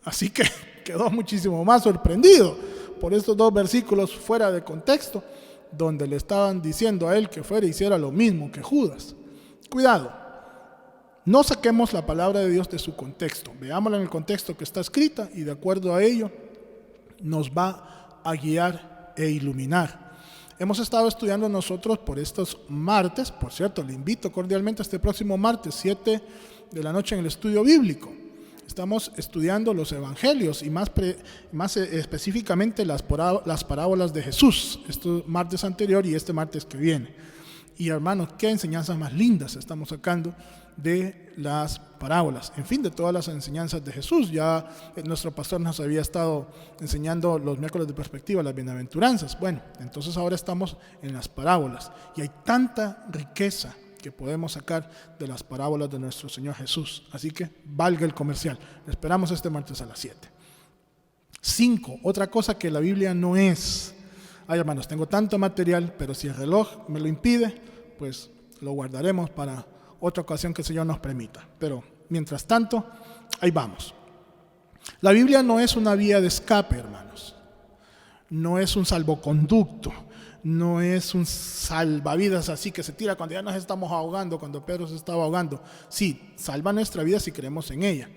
Así que quedó muchísimo más sorprendido por estos dos versículos fuera de contexto, donde le estaban diciendo a él que fuera y hiciera lo mismo que Judas. Cuidado, no saquemos la palabra de Dios de su contexto. Veámosla en el contexto que está escrita y de acuerdo a ello nos va a guiar e iluminar. Hemos estado estudiando nosotros por estos martes, por cierto, le invito cordialmente a este próximo martes, 7 de la noche en el estudio bíblico. Estamos estudiando los evangelios y más específicamente las parábolas de Jesús, este martes anterior y este martes que viene. Y hermanos, qué enseñanzas más lindas estamos sacando de las parábolas, en fin, de todas las enseñanzas de Jesús. Ya nuestro pastor nos había estado enseñando los miércoles de perspectiva, las bienaventuranzas. Bueno, entonces ahora estamos en las parábolas y hay tanta riqueza que podemos sacar de las parábolas de nuestro Señor Jesús. Así que valga el comercial. Le esperamos este martes a las 7. 5. Otra cosa que la Biblia no es. Ay, hermanos, tengo tanto material, pero si el reloj me lo impide, pues lo guardaremos para otra ocasión que el Señor nos permita. Pero mientras tanto, ahí vamos. La Biblia no es una vía de escape, hermanos. No es un salvoconducto. No es un salvavidas así que se tira cuando ya nos estamos ahogando, cuando Pedro se estaba ahogando. Sí, salva nuestra vida si creemos en ella,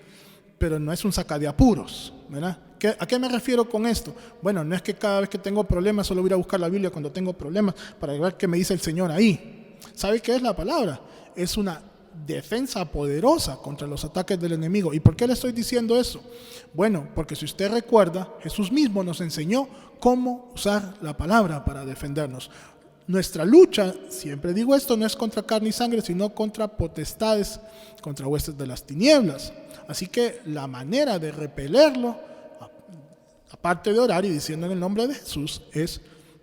pero no es un saca de apuros, ¿verdad? ¿A qué me refiero con esto? Bueno, no es que cada vez que tengo problemas solo voy a buscar la Biblia cuando tengo problemas para ver qué me dice el Señor ahí. ¿Sabe qué es la palabra? Es una defensa poderosa contra los ataques del enemigo. ¿Y por qué le estoy diciendo eso? Bueno, porque si usted recuerda, Jesús mismo nos enseñó cómo usar la palabra para defendernos. Nuestra lucha, siempre digo esto, no es contra carne y sangre, sino contra potestades, contra huestes de las tinieblas. Así que la manera de repelerlo, aparte de orar y diciendo en el nombre de Jesús, es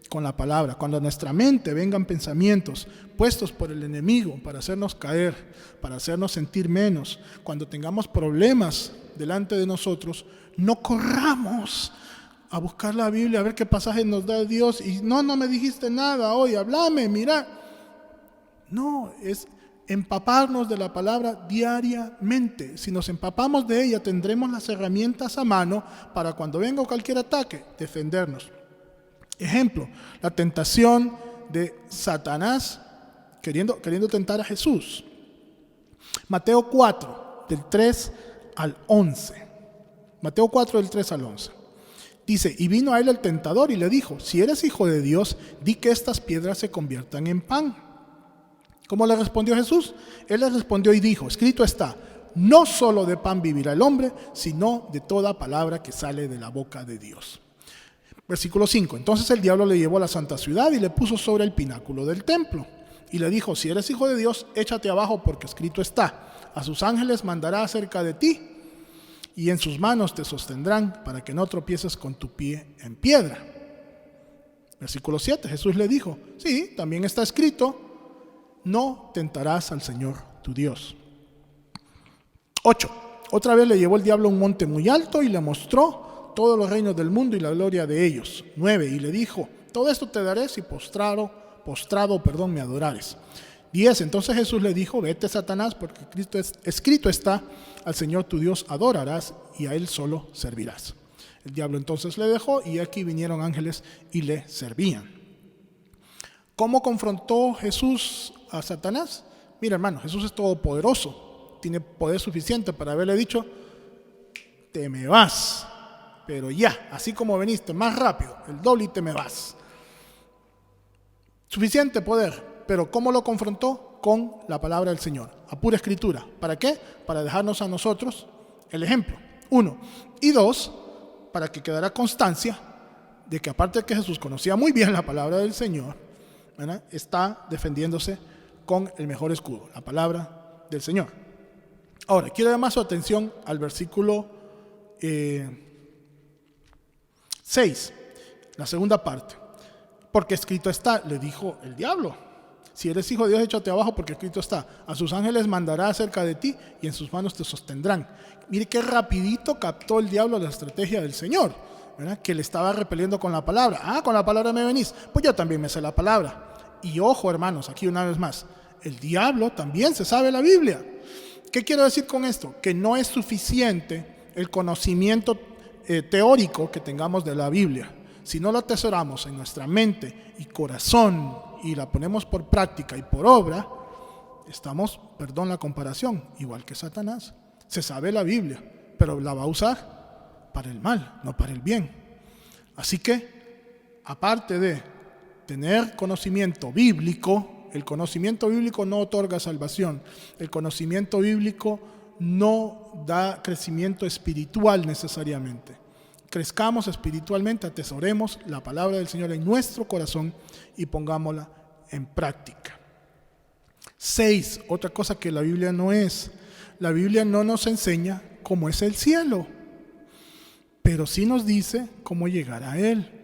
con la palabra. Cuando a nuestra mente vengan pensamientos puestos por el enemigo para hacernos caer, para hacernos sentir menos, cuando tengamos problemas delante de nosotros, no corramos a buscar la Biblia, a ver qué pasaje nos da Dios y no me dijiste nada hoy, háblame, mira. No, es empaparnos de la palabra diariamente. Si nos empapamos de ella, tendremos las herramientas a mano para cuando venga cualquier ataque, defendernos. Ejemplo, la tentación de Satanás queriendo tentar a Jesús. Mateo 4, del 3 al 11. Mateo 4, del 3 al 11. Dice, y vino a él el tentador y le dijo, si eres hijo de Dios, di que estas piedras se conviertan en pan. ¿Cómo le respondió Jesús? Él le respondió y dijo, escrito está, no solo de pan vivirá el hombre, sino de toda palabra que sale de la boca de Dios. Versículo 5. Entonces el diablo le llevó a la santa ciudad y le puso sobre el pináculo del templo. Y le dijo, si eres hijo de Dios, échate abajo porque escrito está, a sus ángeles mandará acerca de ti y en sus manos te sostendrán para que no tropieces con tu pie en piedra. Versículo 7. Jesús le dijo, sí, también está escrito, no tentarás al Señor tu Dios. 8. otra vez le llevó el diablo a un monte muy alto y le mostró todos los reinos del mundo y la gloria de ellos. 9. Y le dijo, todo esto te daré si postrado, me adorares. 10. Entonces Jesús le dijo, vete, Satanás, porque escrito está, al Señor tu Dios adorarás y a Él solo servirás. El diablo entonces le dejó y aquí vinieron ángeles y le servían. ¿Cómo confrontó Jesús a Satanás? Mira, hermano, Jesús es todopoderoso, tiene poder suficiente para haberle dicho, te me vas, pero ya, así como veniste, más rápido, el doble y te me vas. Suficiente poder, pero ¿cómo lo confrontó? Con la palabra del Señor, a pura escritura. ¿Para qué? Para dejarnos a nosotros el ejemplo, 1. Y 2, para que quedara constancia de que aparte de que Jesús conocía muy bien la palabra del Señor, ¿verdad?, está defendiéndose con el mejor escudo, la palabra del Señor. Ahora, quiero llamar su atención al versículo 6, la segunda parte. Porque escrito está, le dijo el diablo, si eres hijo de Dios, échate abajo, porque escrito está, a sus ángeles mandará acerca de ti y en sus manos te sostendrán. Mire qué rapidito captó el diablo la estrategia del Señor, ¿verdad?, que le estaba repeliendo con la palabra. Ah, con la palabra me venís, pues yo también me sé la palabra. Y ojo, hermanos, aquí una vez más, el diablo también se sabe la Biblia. ¿Qué quiero decir con esto? Que no es suficiente el conocimiento teórico que tengamos de la Biblia. Si no lo atesoramos en nuestra mente y corazón y la ponemos por práctica y por obra, estamos, perdón la comparación, igual que Satanás. Se sabe la Biblia, pero la va a usar para el mal, no para el bien. Así que, aparte de tener conocimiento bíblico, el conocimiento bíblico no otorga salvación. El conocimiento bíblico no da crecimiento espiritual necesariamente. Crezcamos espiritualmente, atesoremos la palabra del Señor en nuestro corazón y pongámosla en práctica. 6, otra cosa que la Biblia no es. La Biblia no nos enseña cómo es el cielo, pero sí nos dice cómo llegar a Él.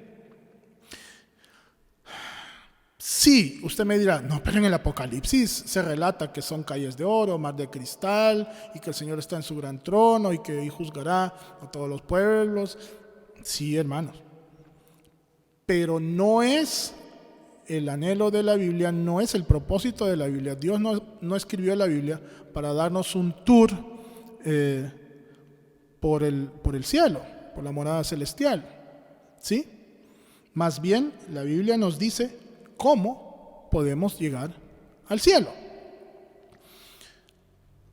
Sí, usted me dirá, no, pero en el Apocalipsis se relata que son calles de oro, mar de cristal, y que el Señor está en su gran trono y que juzgará a todos los pueblos. Sí, hermanos, pero no es el anhelo de la Biblia, no es el propósito de la Biblia. Dios no escribió la Biblia para darnos un tour por el cielo, por la morada celestial, ¿sí? Más bien, la Biblia nos dice cómo podemos llegar al cielo.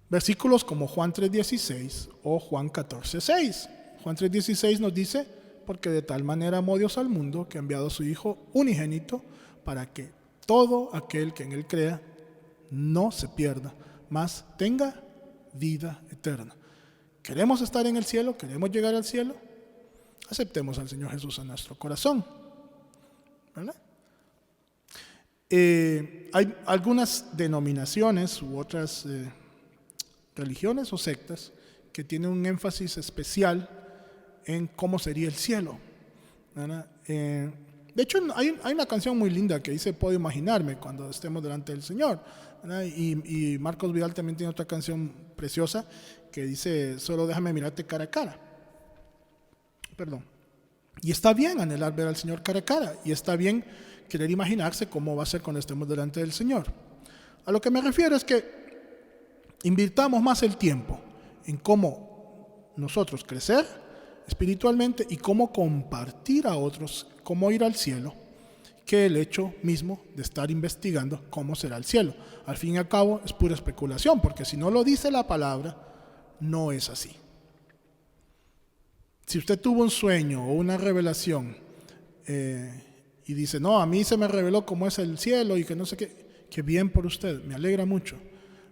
Versículos como Juan 3:16 o Juan 14:6. Juan 3:16 nos dice, porque de tal manera amó Dios al mundo que ha enviado a su Hijo unigénito para que todo aquel que en Él crea no se pierda, mas tenga vida eterna. ¿Queremos estar en el cielo? ¿Queremos llegar al cielo? Aceptemos al Señor Jesús en nuestro corazón, ¿verdad? Hay algunas denominaciones u otras religiones o sectas que tienen un énfasis especial en cómo sería el cielo, ¿verdad? De hecho, hay una canción muy linda que dice, puedo imaginarme cuando estemos delante del Señor, ¿verdad? Y Marcos Vidal también tiene otra canción preciosa que dice, solo déjame mirarte cara a cara. Perdón. Y está bien anhelar ver al Señor cara a cara, y está bien querer imaginarse cómo va a ser cuando estemos delante del Señor. A lo que me refiero es que invirtamos más el tiempo en cómo nosotros crecer espiritualmente y cómo compartir a otros cómo ir al cielo, que el hecho mismo de estar investigando cómo será el cielo. Al fin y al cabo es pura especulación, porque si no lo dice la palabra, no es así. Si usted tuvo un sueño o una revelación y dice, no, a mí se me reveló cómo es el cielo y que no sé qué, que bien por usted, me alegra mucho.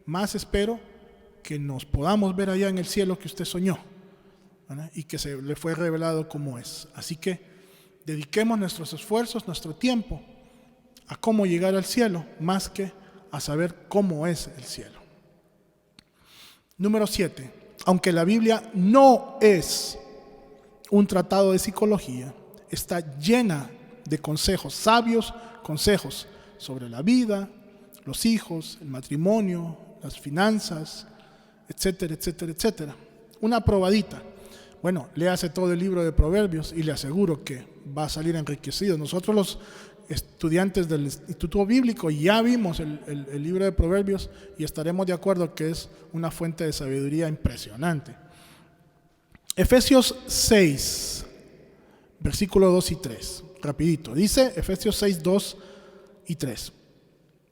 Más espero que nos podamos ver allá en el cielo que usted soñó, ¿verdad? Y que se le fue revelado cómo es. Así que dediquemos nuestros esfuerzos, nuestro tiempo a cómo llegar al cielo, más que a saber cómo es el cielo. Número 7. Aunque la Biblia no es un tratado de psicología, está llena de consejos, sabios consejos sobre la vida, los hijos, el matrimonio, las finanzas, etcétera, etcétera, etcétera. una probadita. Bueno, léase todo el libro de Proverbios y le aseguro que va a salir enriquecido. Nosotros los estudiantes del Instituto Bíblico ya vimos el libro de Proverbios y estaremos de acuerdo que es una fuente de sabiduría impresionante. Efesios 6, versículos 2 y 3. Rapidito. Dice Efesios 6, 2 y 3.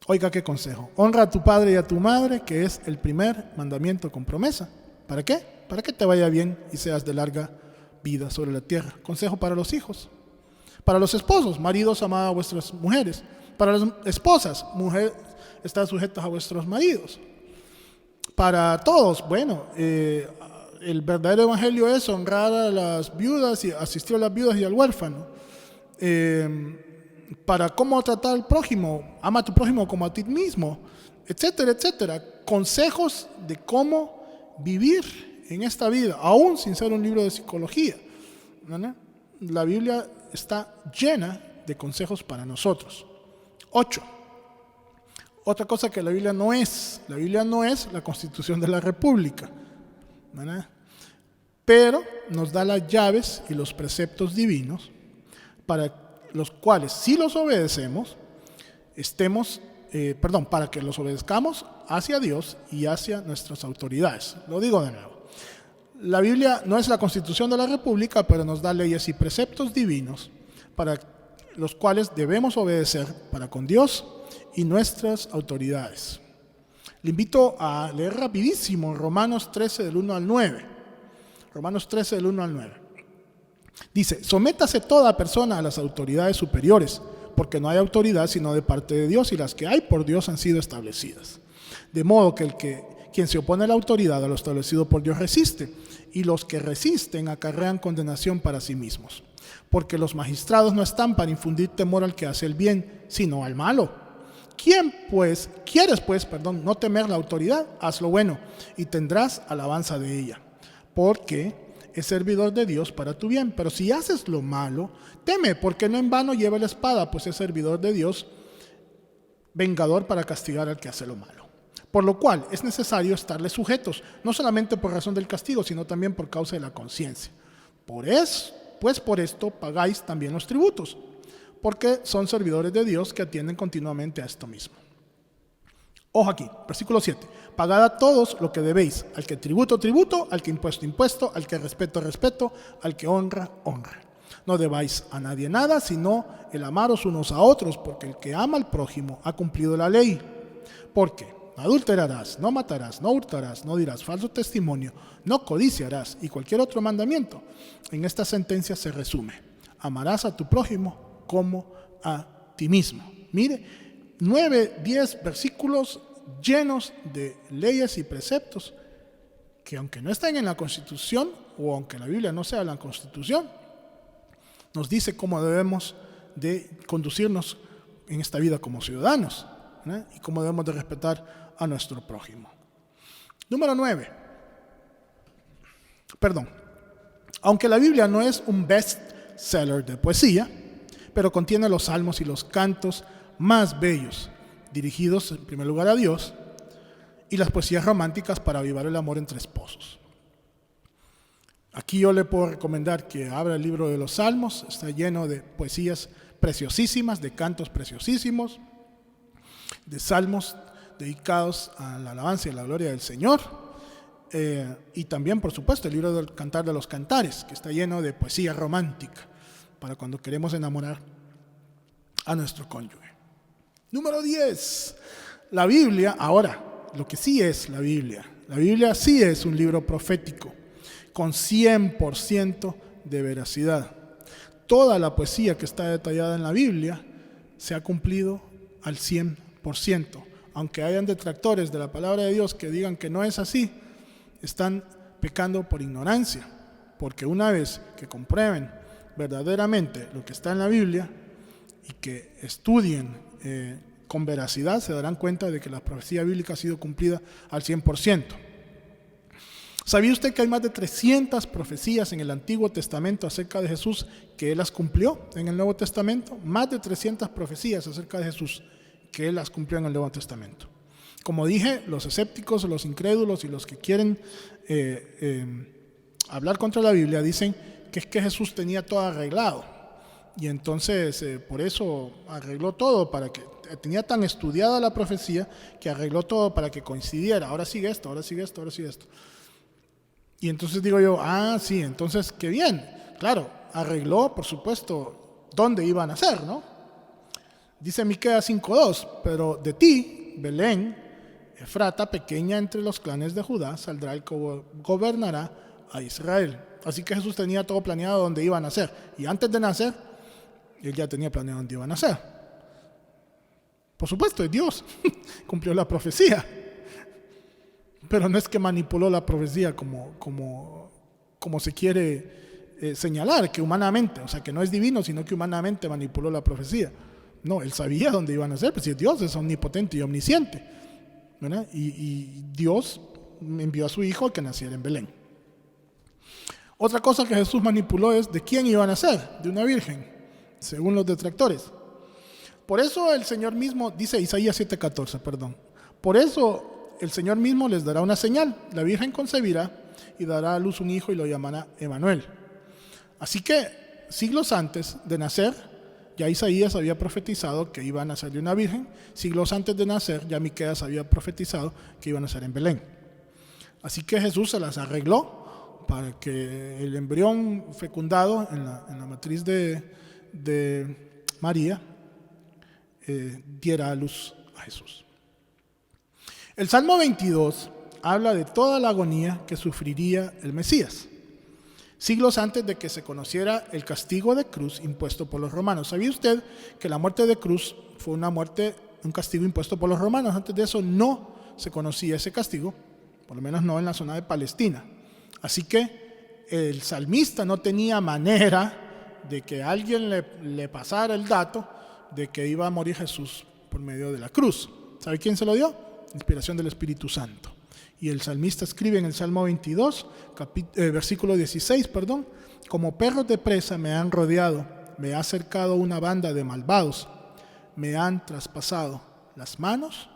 Oiga qué consejo. Honra a tu padre y a tu madre, que es el primer mandamiento con promesa. ¿Para qué? Para que te vaya bien y seas de larga vida sobre la tierra. Consejo para los hijos. Para los esposos, maridos, amad a vuestras mujeres. Para las esposas, mujeres, estad sujetas a vuestros maridos. Para todos, bueno, el verdadero evangelio es honrar a las viudas y asistir a las viudas y al huérfano. Para cómo tratar al prójimo, ama a tu prójimo como a ti mismo, etcétera, etcétera. Consejos de cómo vivir en esta vida, aún sin ser un libro de psicología, ¿no? La Biblia está llena de consejos para nosotros. 8. Otra cosa que la Biblia no es la Constitución de la República, ¿verdad? Pero nos da las llaves y los preceptos divinos para los cuales, si los obedecemos, para que los obedezcamos hacia Dios y hacia nuestras autoridades. Lo digo de nuevo. La Biblia no es la Constitución de la República, pero nos da leyes y preceptos divinos para los cuales debemos obedecer para con Dios y nuestras autoridades. Le invito a leer rapidísimo Romanos 13 del 1 al 9. Romanos 13 del 1 al 9. Dice, sométase toda persona a las autoridades superiores, porque no hay autoridad sino de parte de Dios, y las que hay por Dios han sido establecidas. De modo que quien se opone a la autoridad, a lo establecido por Dios, resiste, y los que resisten acarrean condenación para sí mismos. Porque los magistrados no están para infundir temor al que hace el bien, sino al malo. ¿Quieres no temer la autoridad? Haz lo bueno, y tendrás alabanza de ella, porque es servidor de Dios para tu bien. Pero si haces lo malo, teme, porque no en vano lleva la espada, pues es servidor de Dios, vengador para castigar al que hace lo malo. Por lo cual es necesario estarles sujetos, no solamente por razón del castigo, sino también por causa de la conciencia. Por esto pagáis también los tributos, porque son servidores de Dios que atienden continuamente a esto mismo. Ojo aquí, versículo 7. Pagad a todos lo que debéis, al que tributo, tributo, al que impuesto, impuesto, al que respeto, respeto, al que honra, honra. No debáis a nadie nada, sino el amaros unos a otros, porque el que ama al prójimo ha cumplido la ley. Porque no adulterarás, no matarás, no hurtarás, no dirás falso testimonio, no codiciarás, y cualquier otro mandamiento. En esta sentencia se resume: amarás a tu prójimo como a ti mismo. Mire, 9, 10 versículos llenos de leyes y preceptos que, aunque no estén en la Constitución, o aunque la Biblia no sea la Constitución, nos dice cómo debemos de conducirnos en esta vida como ciudadanos, ¿no? Y cómo debemos de respetar a nuestro prójimo. Número 9. Aunque la Biblia no es un best-seller de poesía, pero contiene los salmos y los cantos más bellos, dirigidos en primer lugar a Dios, y las poesías románticas para avivar el amor entre esposos. Aquí yo le puedo recomendar que abra el libro de los Salmos. Está lleno de poesías preciosísimas, de cantos preciosísimos, de salmos dedicados a la alabanza y a la gloria del Señor. Y también, por supuesto, el libro del Cantar de los Cantares, que está lleno de poesía romántica para cuando queremos enamorar a nuestro cónyuge. Número 10. La Biblia, ahora, lo que sí es la Biblia sí es un libro profético con 100% de veracidad. Toda la poesía que está detallada en la Biblia se ha cumplido al 100%. Aunque hayan detractores de la palabra de Dios que digan que no es así, están pecando por ignorancia, porque una vez que comprueben verdaderamente lo que está en la Biblia y que estudien con veracidad, se darán cuenta de que la profecía bíblica ha sido cumplida al 100%. ¿Sabía usted que hay más de 300 profecías en el Antiguo Testamento acerca de Jesús que Él las cumplió en el Nuevo Testamento? Más de 300 profecías acerca de Jesús que Él las cumplió en el Nuevo Testamento. Como dije, los escépticos, los incrédulos y los que quieren hablar contra la Biblia dicen que es que Jesús tenía todo arreglado. Y entonces por eso arregló todo para que tenía tan estudiada la profecía que arregló todo para que coincidiera. Ahora sigue esto, ahora sigue esto, ahora sigue esto. Y entonces digo yo, sí, entonces qué bien. Claro, arregló, por supuesto, dónde iban a nacer, ¿no? Dice Miqueas 5:2, pero de ti, Belén, Efrata, pequeña entre los clanes de Judá, saldrá el que gobernará a Israel. Así que Jesús tenía todo planeado dónde iba a nacer. Y antes de nacer, él ya tenía planeado dónde iba a nacer. Por supuesto, es Dios. Cumplió la profecía. Pero no es que manipuló la profecía como se quiere señalar, que humanamente, o sea, que no es divino, sino que humanamente manipuló la profecía. No, él sabía dónde iban a nacer, pues si Dios es omnipotente y omnisciente, ¿verdad? Y Dios envió a su hijo a que naciera en Belén. Otra cosa que Jesús manipuló es de quién iba a nacer, de una virgen, según los detractores. Por eso el Señor mismo, dice Isaías 7:14, por eso el Señor mismo les dará una señal, la virgen concebirá y dará a luz un hijo y lo llamará Emanuel. Así que siglos antes de nacer, ya Isaías había profetizado que iba a nacer de una virgen. Siglos antes de nacer, ya Miqueas había profetizado que iba a nacer en Belén. Así que Jesús se las arregló para que el embrión fecundado en la matriz de María diera a luz a Jesús. El Salmo 22 habla de toda la agonía que sufriría el Mesías, siglos antes de que se conociera el castigo de cruz impuesto por los romanos. ¿Sabía usted que la muerte de cruz fue un castigo impuesto por los romanos? Antes de eso no se conocía ese castigo, por lo menos no en la zona de Palestina. Así que el salmista no tenía manera de que alguien le pasara el dato de que iba a morir Jesús por medio de la cruz. ¿Sabe quién se lo dio? Inspiración del Espíritu Santo. Y el salmista escribe en el Salmo 22, versículo 16, como perros de presa me han rodeado, me ha cercado una banda de malvados, me han traspasado las manos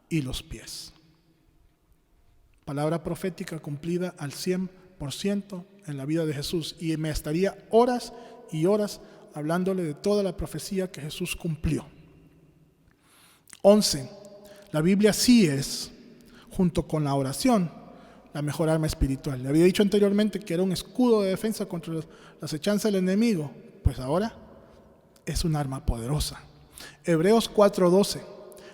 y los pies. Palabra profética cumplida al 100% en la vida de Jesús. Y me estaría horas y horas hablándole de toda la profecía que Jesús cumplió. 11. La Biblia sí es, junto con la oración, la mejor arma espiritual. Le había dicho anteriormente que era un escudo de defensa contra las acechanzas del enemigo. Pues ahora es un arma poderosa. Hebreos 4:12.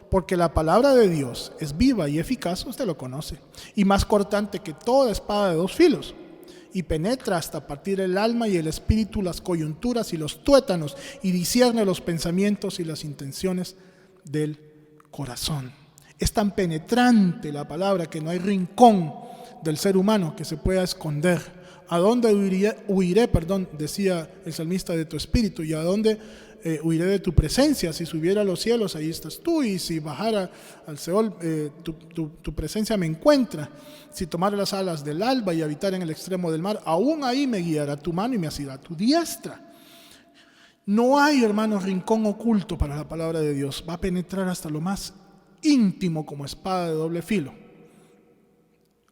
Porque la palabra de Dios es viva y eficaz, usted lo conoce, y más cortante que toda espada de dos filos, y penetra hasta partir el alma y el espíritu, las coyunturas y los tuétanos, y discierne los pensamientos y las intenciones del corazón. Es tan penetrante la palabra que no hay rincón del ser humano que se pueda esconder. ¿A dónde huiré, decía el salmista, de tu espíritu? ¿Y a dónde huiré de tu presencia? Si subiera a los cielos, ahí estás tú, y si bajara al Seol, tu presencia me encuentra. Si tomara las alas del alba y habitar en el extremo del mar, aún ahí me guiará tu mano y me asirá tu diestra. No hay, hermanos, rincón oculto para la palabra de Dios. Va a penetrar hasta lo más íntimo como espada de doble filo.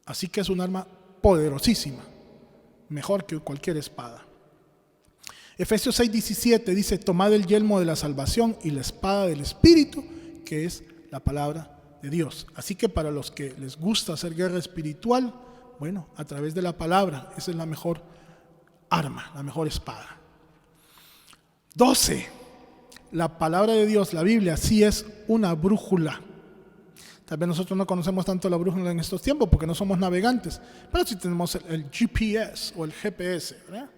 Así que es un arma poderosísima, mejor que cualquier espada. Efesios 6:17 dice: tomad el yelmo de la salvación y la espada del Espíritu, que es la palabra de Dios. Así que para los que les gusta hacer guerra espiritual, bueno, a través de la palabra, esa es la mejor arma, la mejor espada. 12. La palabra de Dios, la Biblia, sí es una brújula. Tal vez nosotros no conocemos tanto la brújula en estos tiempos porque no somos navegantes, pero sí tenemos el GPS o el GPS, ¿verdad?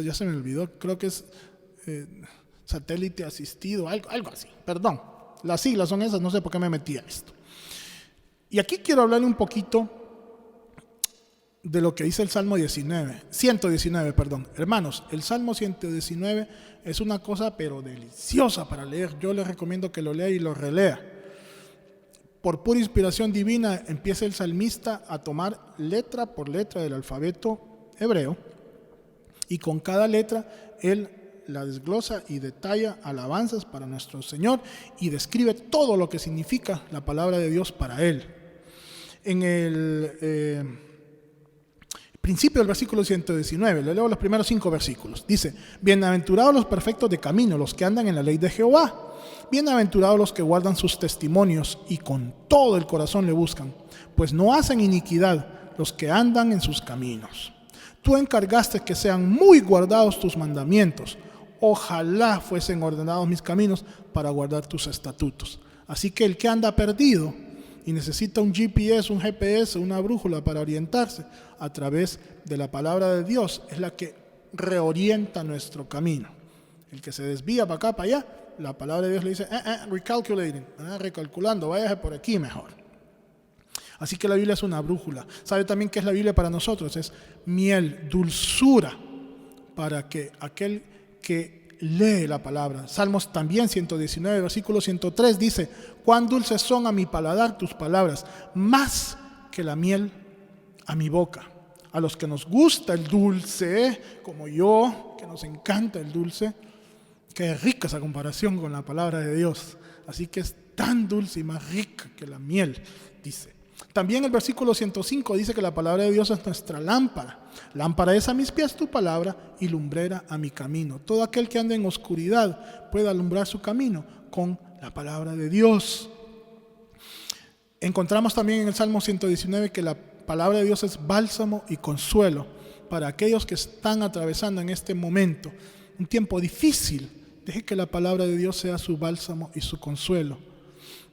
Ya se me olvidó, creo que es satélite asistido, algo así, perdón. Las siglas son esas, no sé por qué me metí a esto. Y aquí quiero hablarle un poquito de lo que dice el Salmo 119. Hermanos, el Salmo 119 es una cosa pero deliciosa para leer. Yo les recomiendo que lo lea y lo relea. Por pura inspiración divina empieza el salmista a tomar letra por letra del alfabeto hebreo, y con cada letra él la desglosa y detalla alabanzas para nuestro Señor y describe todo lo que significa la palabra de Dios para él. En el principio del versículo 119, le leo los primeros 5 versículos. Dice: bienaventurados los perfectos de camino, los que andan en la ley de Jehová. Bienaventurados los que guardan sus testimonios y con todo el corazón le buscan, pues no hacen iniquidad los que andan en sus caminos. Tú encargaste que sean muy guardados tus mandamientos. Ojalá fuesen ordenados mis caminos para guardar tus estatutos. Así que el que anda perdido y necesita un GPS, un GPS, una brújula para orientarse, a través de la palabra de Dios es la que reorienta nuestro camino. El que se desvía para acá, para allá, la palabra de Dios le dice, recalculating, recalculando, váyase por aquí mejor. Así que la Biblia es una brújula. ¿Sabe también qué es la Biblia para nosotros? Es miel, dulzura para que aquel que lee la palabra. Salmos también 119, versículo 103 dice: cuán dulces son a mi paladar tus palabras, más que la miel a mi boca. A los que nos gusta el dulce, como yo, que nos encanta el dulce, qué rica esa comparación con la palabra de Dios. Así que es tan dulce y más rica que la miel, dice. También el versículo 105 dice que la palabra de Dios es nuestra lámpara. Lámpara es a mis pies tu palabra y lumbrera a mi camino. Todo aquel que anda en oscuridad puede alumbrar su camino con la palabra de Dios. Encontramos también en el Salmo 119 que la palabra de Dios es bálsamo y consuelo para aquellos que están atravesando en este momento un tiempo difícil. Deje que la palabra de Dios sea su bálsamo y su consuelo.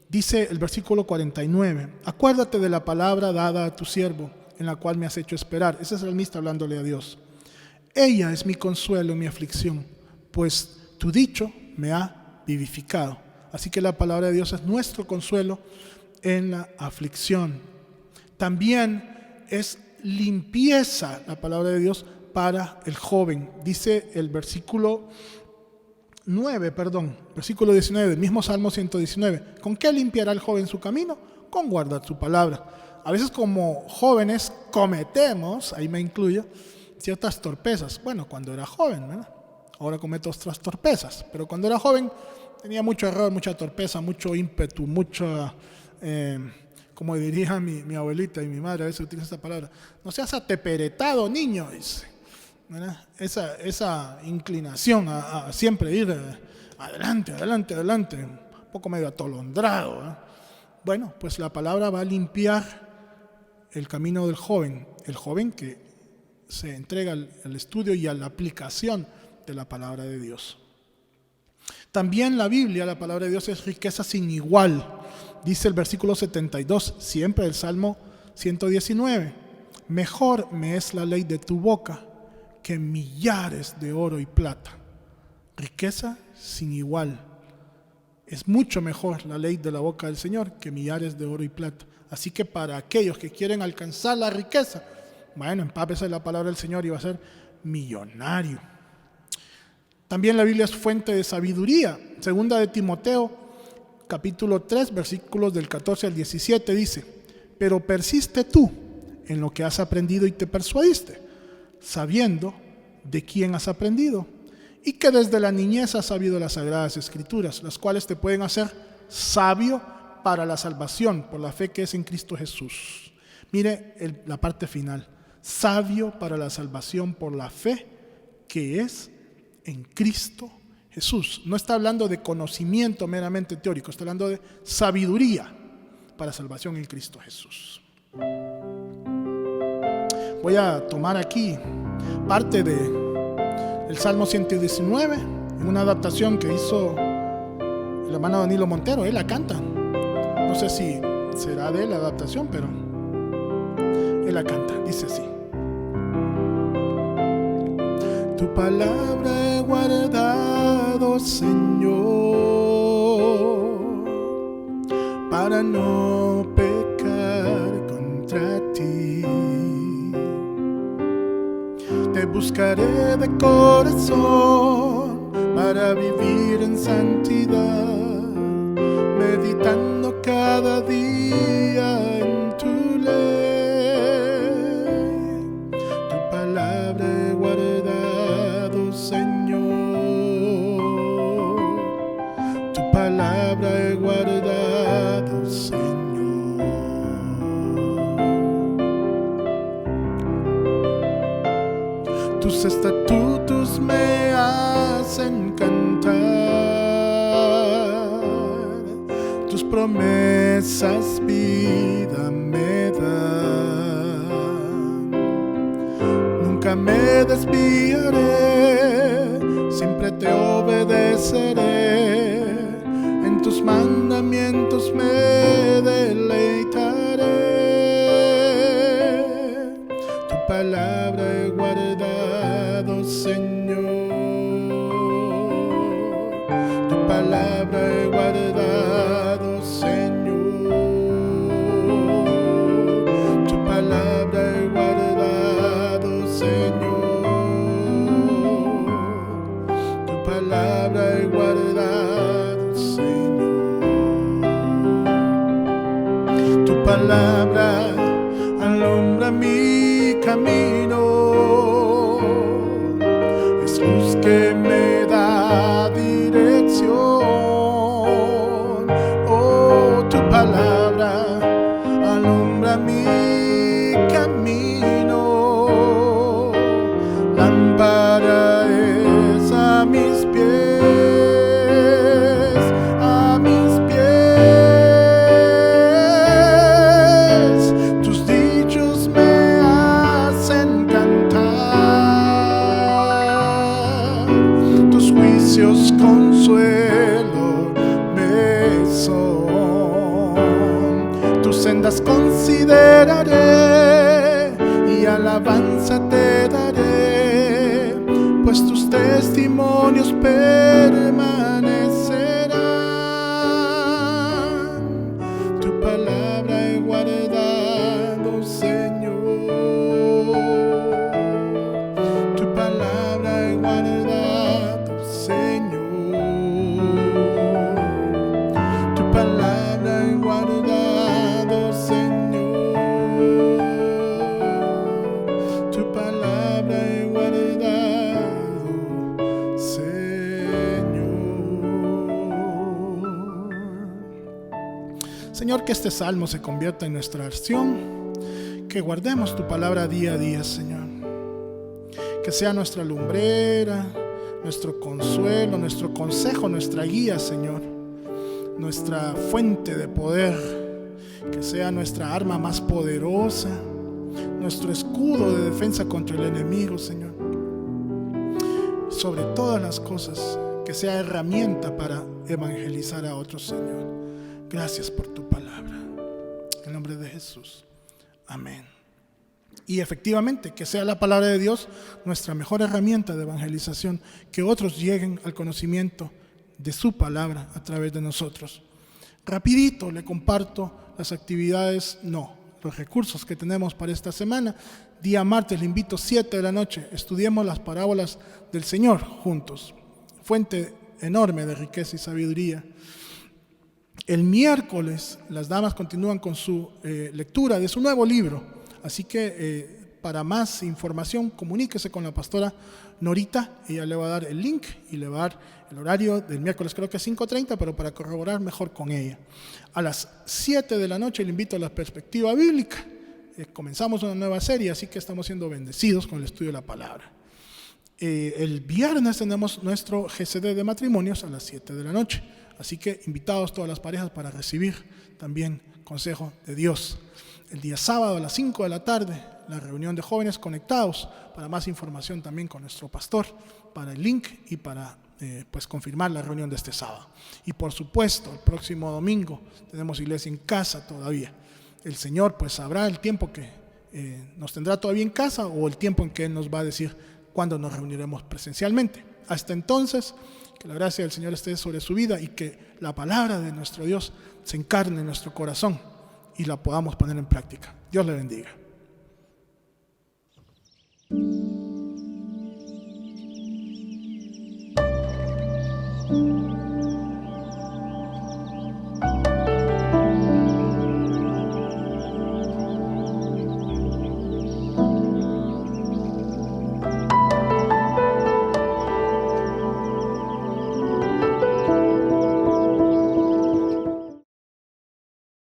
Dice el versículo 49, acuérdate de la palabra dada a tu siervo, en la cual me has hecho esperar. Ese es el salmista hablándole a Dios. Ella es mi consuelo en mi aflicción, pues tu dicho me ha vivificado. Así que la palabra de Dios es nuestro consuelo en la aflicción. También es limpieza la palabra de Dios para el joven. Dice el versículo 19, el mismo Salmo 119. ¿Con qué limpiará el joven su camino? Con guardar su palabra. A veces como jóvenes cometemos, ahí me incluyo, ciertas torpezas. Bueno, cuando era joven, ¿verdad? Ahora cometo otras torpezas, pero cuando era joven tenía mucho error, mucha torpeza, mucho ímpetu, mucha, como diría mi abuelita y mi madre, a veces utiliza esta palabra, no seas ateperetado, niño, dice. Esa inclinación a siempre ir adelante, un poco medio atolondrado, ¿eh? Bueno, pues la palabra va a limpiar el camino del joven, el joven que se entrega al estudio y a la aplicación de la palabra de Dios. También la Biblia, la palabra de Dios es riqueza sin igual. Dice el versículo 72, siempre el Salmo 119, mejor me es la ley de tu boca que millares de oro y plata. Riqueza sin igual. Es mucho mejor la ley de la boca del Señor que millares de oro y plata. Así que para aquellos que quieren alcanzar la riqueza, bueno, empápese la palabra del Señor y va a ser millonario. También la Biblia es fuente de sabiduría. Segunda de Timoteo, capítulo 3, versículos del 14 al 17 dice: pero persiste tú en lo que has aprendido y te persuadiste, sabiendo de quién has aprendido y que desde la niñez has sabido las sagradas escrituras, las cuales te pueden hacer sabio para la salvación por la fe que es en Cristo Jesús. Mire la parte final, sabio para la salvación por la fe que es en Cristo Jesús. No está hablando de conocimiento meramente teórico, está hablando de sabiduría para salvación en Cristo Jesús. Voy a tomar aquí parte del Salmo 119, en una adaptación que hizo el hermano Danilo Montero. Él la canta. No sé si será de él la adaptación, pero él la canta. Dice así: tu palabra he guardado, Señor, para no pecar contra ti. Te buscaré de corazón para vivir en santidad, meditando cada día en tu ley. Tu palabra he guardado, Señor. Tu palabra he guardado, Señor. Tus estatutos me hacen cantar, tus promesas vida me dan. Nunca me desviaré, siempre te obedeceré, en tus mandamientos me deleitaré. Tu palabra he guardado, Señor, tu palabra he guardado, Señor, tu palabra he guardado, Señor, tu palabra he guardado, Señor. Tu palabra alumbra mi camino, es luz que me da dirección. Oh, tu palabra alumbra mi camino, lámpara es a mis pies, a mis pies. Tus dichos me hacen cantar, tus juicios consuelo me son. Tus sendas consideraré y alabanza te daré, pues tus testimonios permanecerán. Tu palabra he guardado, Señor, tu palabra he guardado, Señor, tu palabra he guardado, Señor, tu palabra he guardado, Señor. Señor, que este salmo se convierta en nuestra acción, que guardemos tu palabra día a día, Señor, que sea nuestra lumbrera, nuestro consuelo, nuestro consejo, nuestra guía, Señor, nuestra fuente de poder, que sea nuestra arma más poderosa, nuestro escudo de defensa contra el enemigo, Señor. Sobre todas las cosas, que sea herramienta para evangelizar a otros, Señor. Gracias por tu palabra. En nombre de Jesús. Amén. Y efectivamente, que sea la palabra de Dios nuestra mejor herramienta de evangelización, que otros lleguen al conocimiento de su palabra a través de nosotros. Rapidito le comparto las actividades, los recursos que tenemos para esta semana. Día martes le invito 7 de la noche, estudiemos las parábolas del Señor juntos. Fuente enorme de riqueza y sabiduría. El miércoles las damas continúan con su lectura de su nuevo libro, así que para más información comuníquese con la pastora Norita, ella le va a dar el link y le va a dar el horario del miércoles, creo que es 5:30, pero para corroborar mejor con ella. A las 7 de la noche le invito a la perspectiva bíblica. Comenzamos una nueva serie, así que estamos siendo bendecidos con el estudio de la palabra. El viernes tenemos nuestro GCD de matrimonios a las 7 de la noche, así que invitados todas las parejas para recibir también consejo de Dios. El día sábado a las 5 de la tarde, la reunión de jóvenes conectados. Para más información también con nuestro pastor, para el link y para confirmar la reunión de este sábado. Y por supuesto, el próximo domingo tenemos iglesia en casa todavía. El Señor pues sabrá el tiempo que nos tendrá todavía en casa, o el tiempo en que Él nos va a decir cuándo nos reuniremos presencialmente. Hasta entonces, que la gracia del Señor esté sobre su vida y que la palabra de nuestro Dios se encarne en nuestro corazón y la podamos poner en práctica. Dios le bendiga.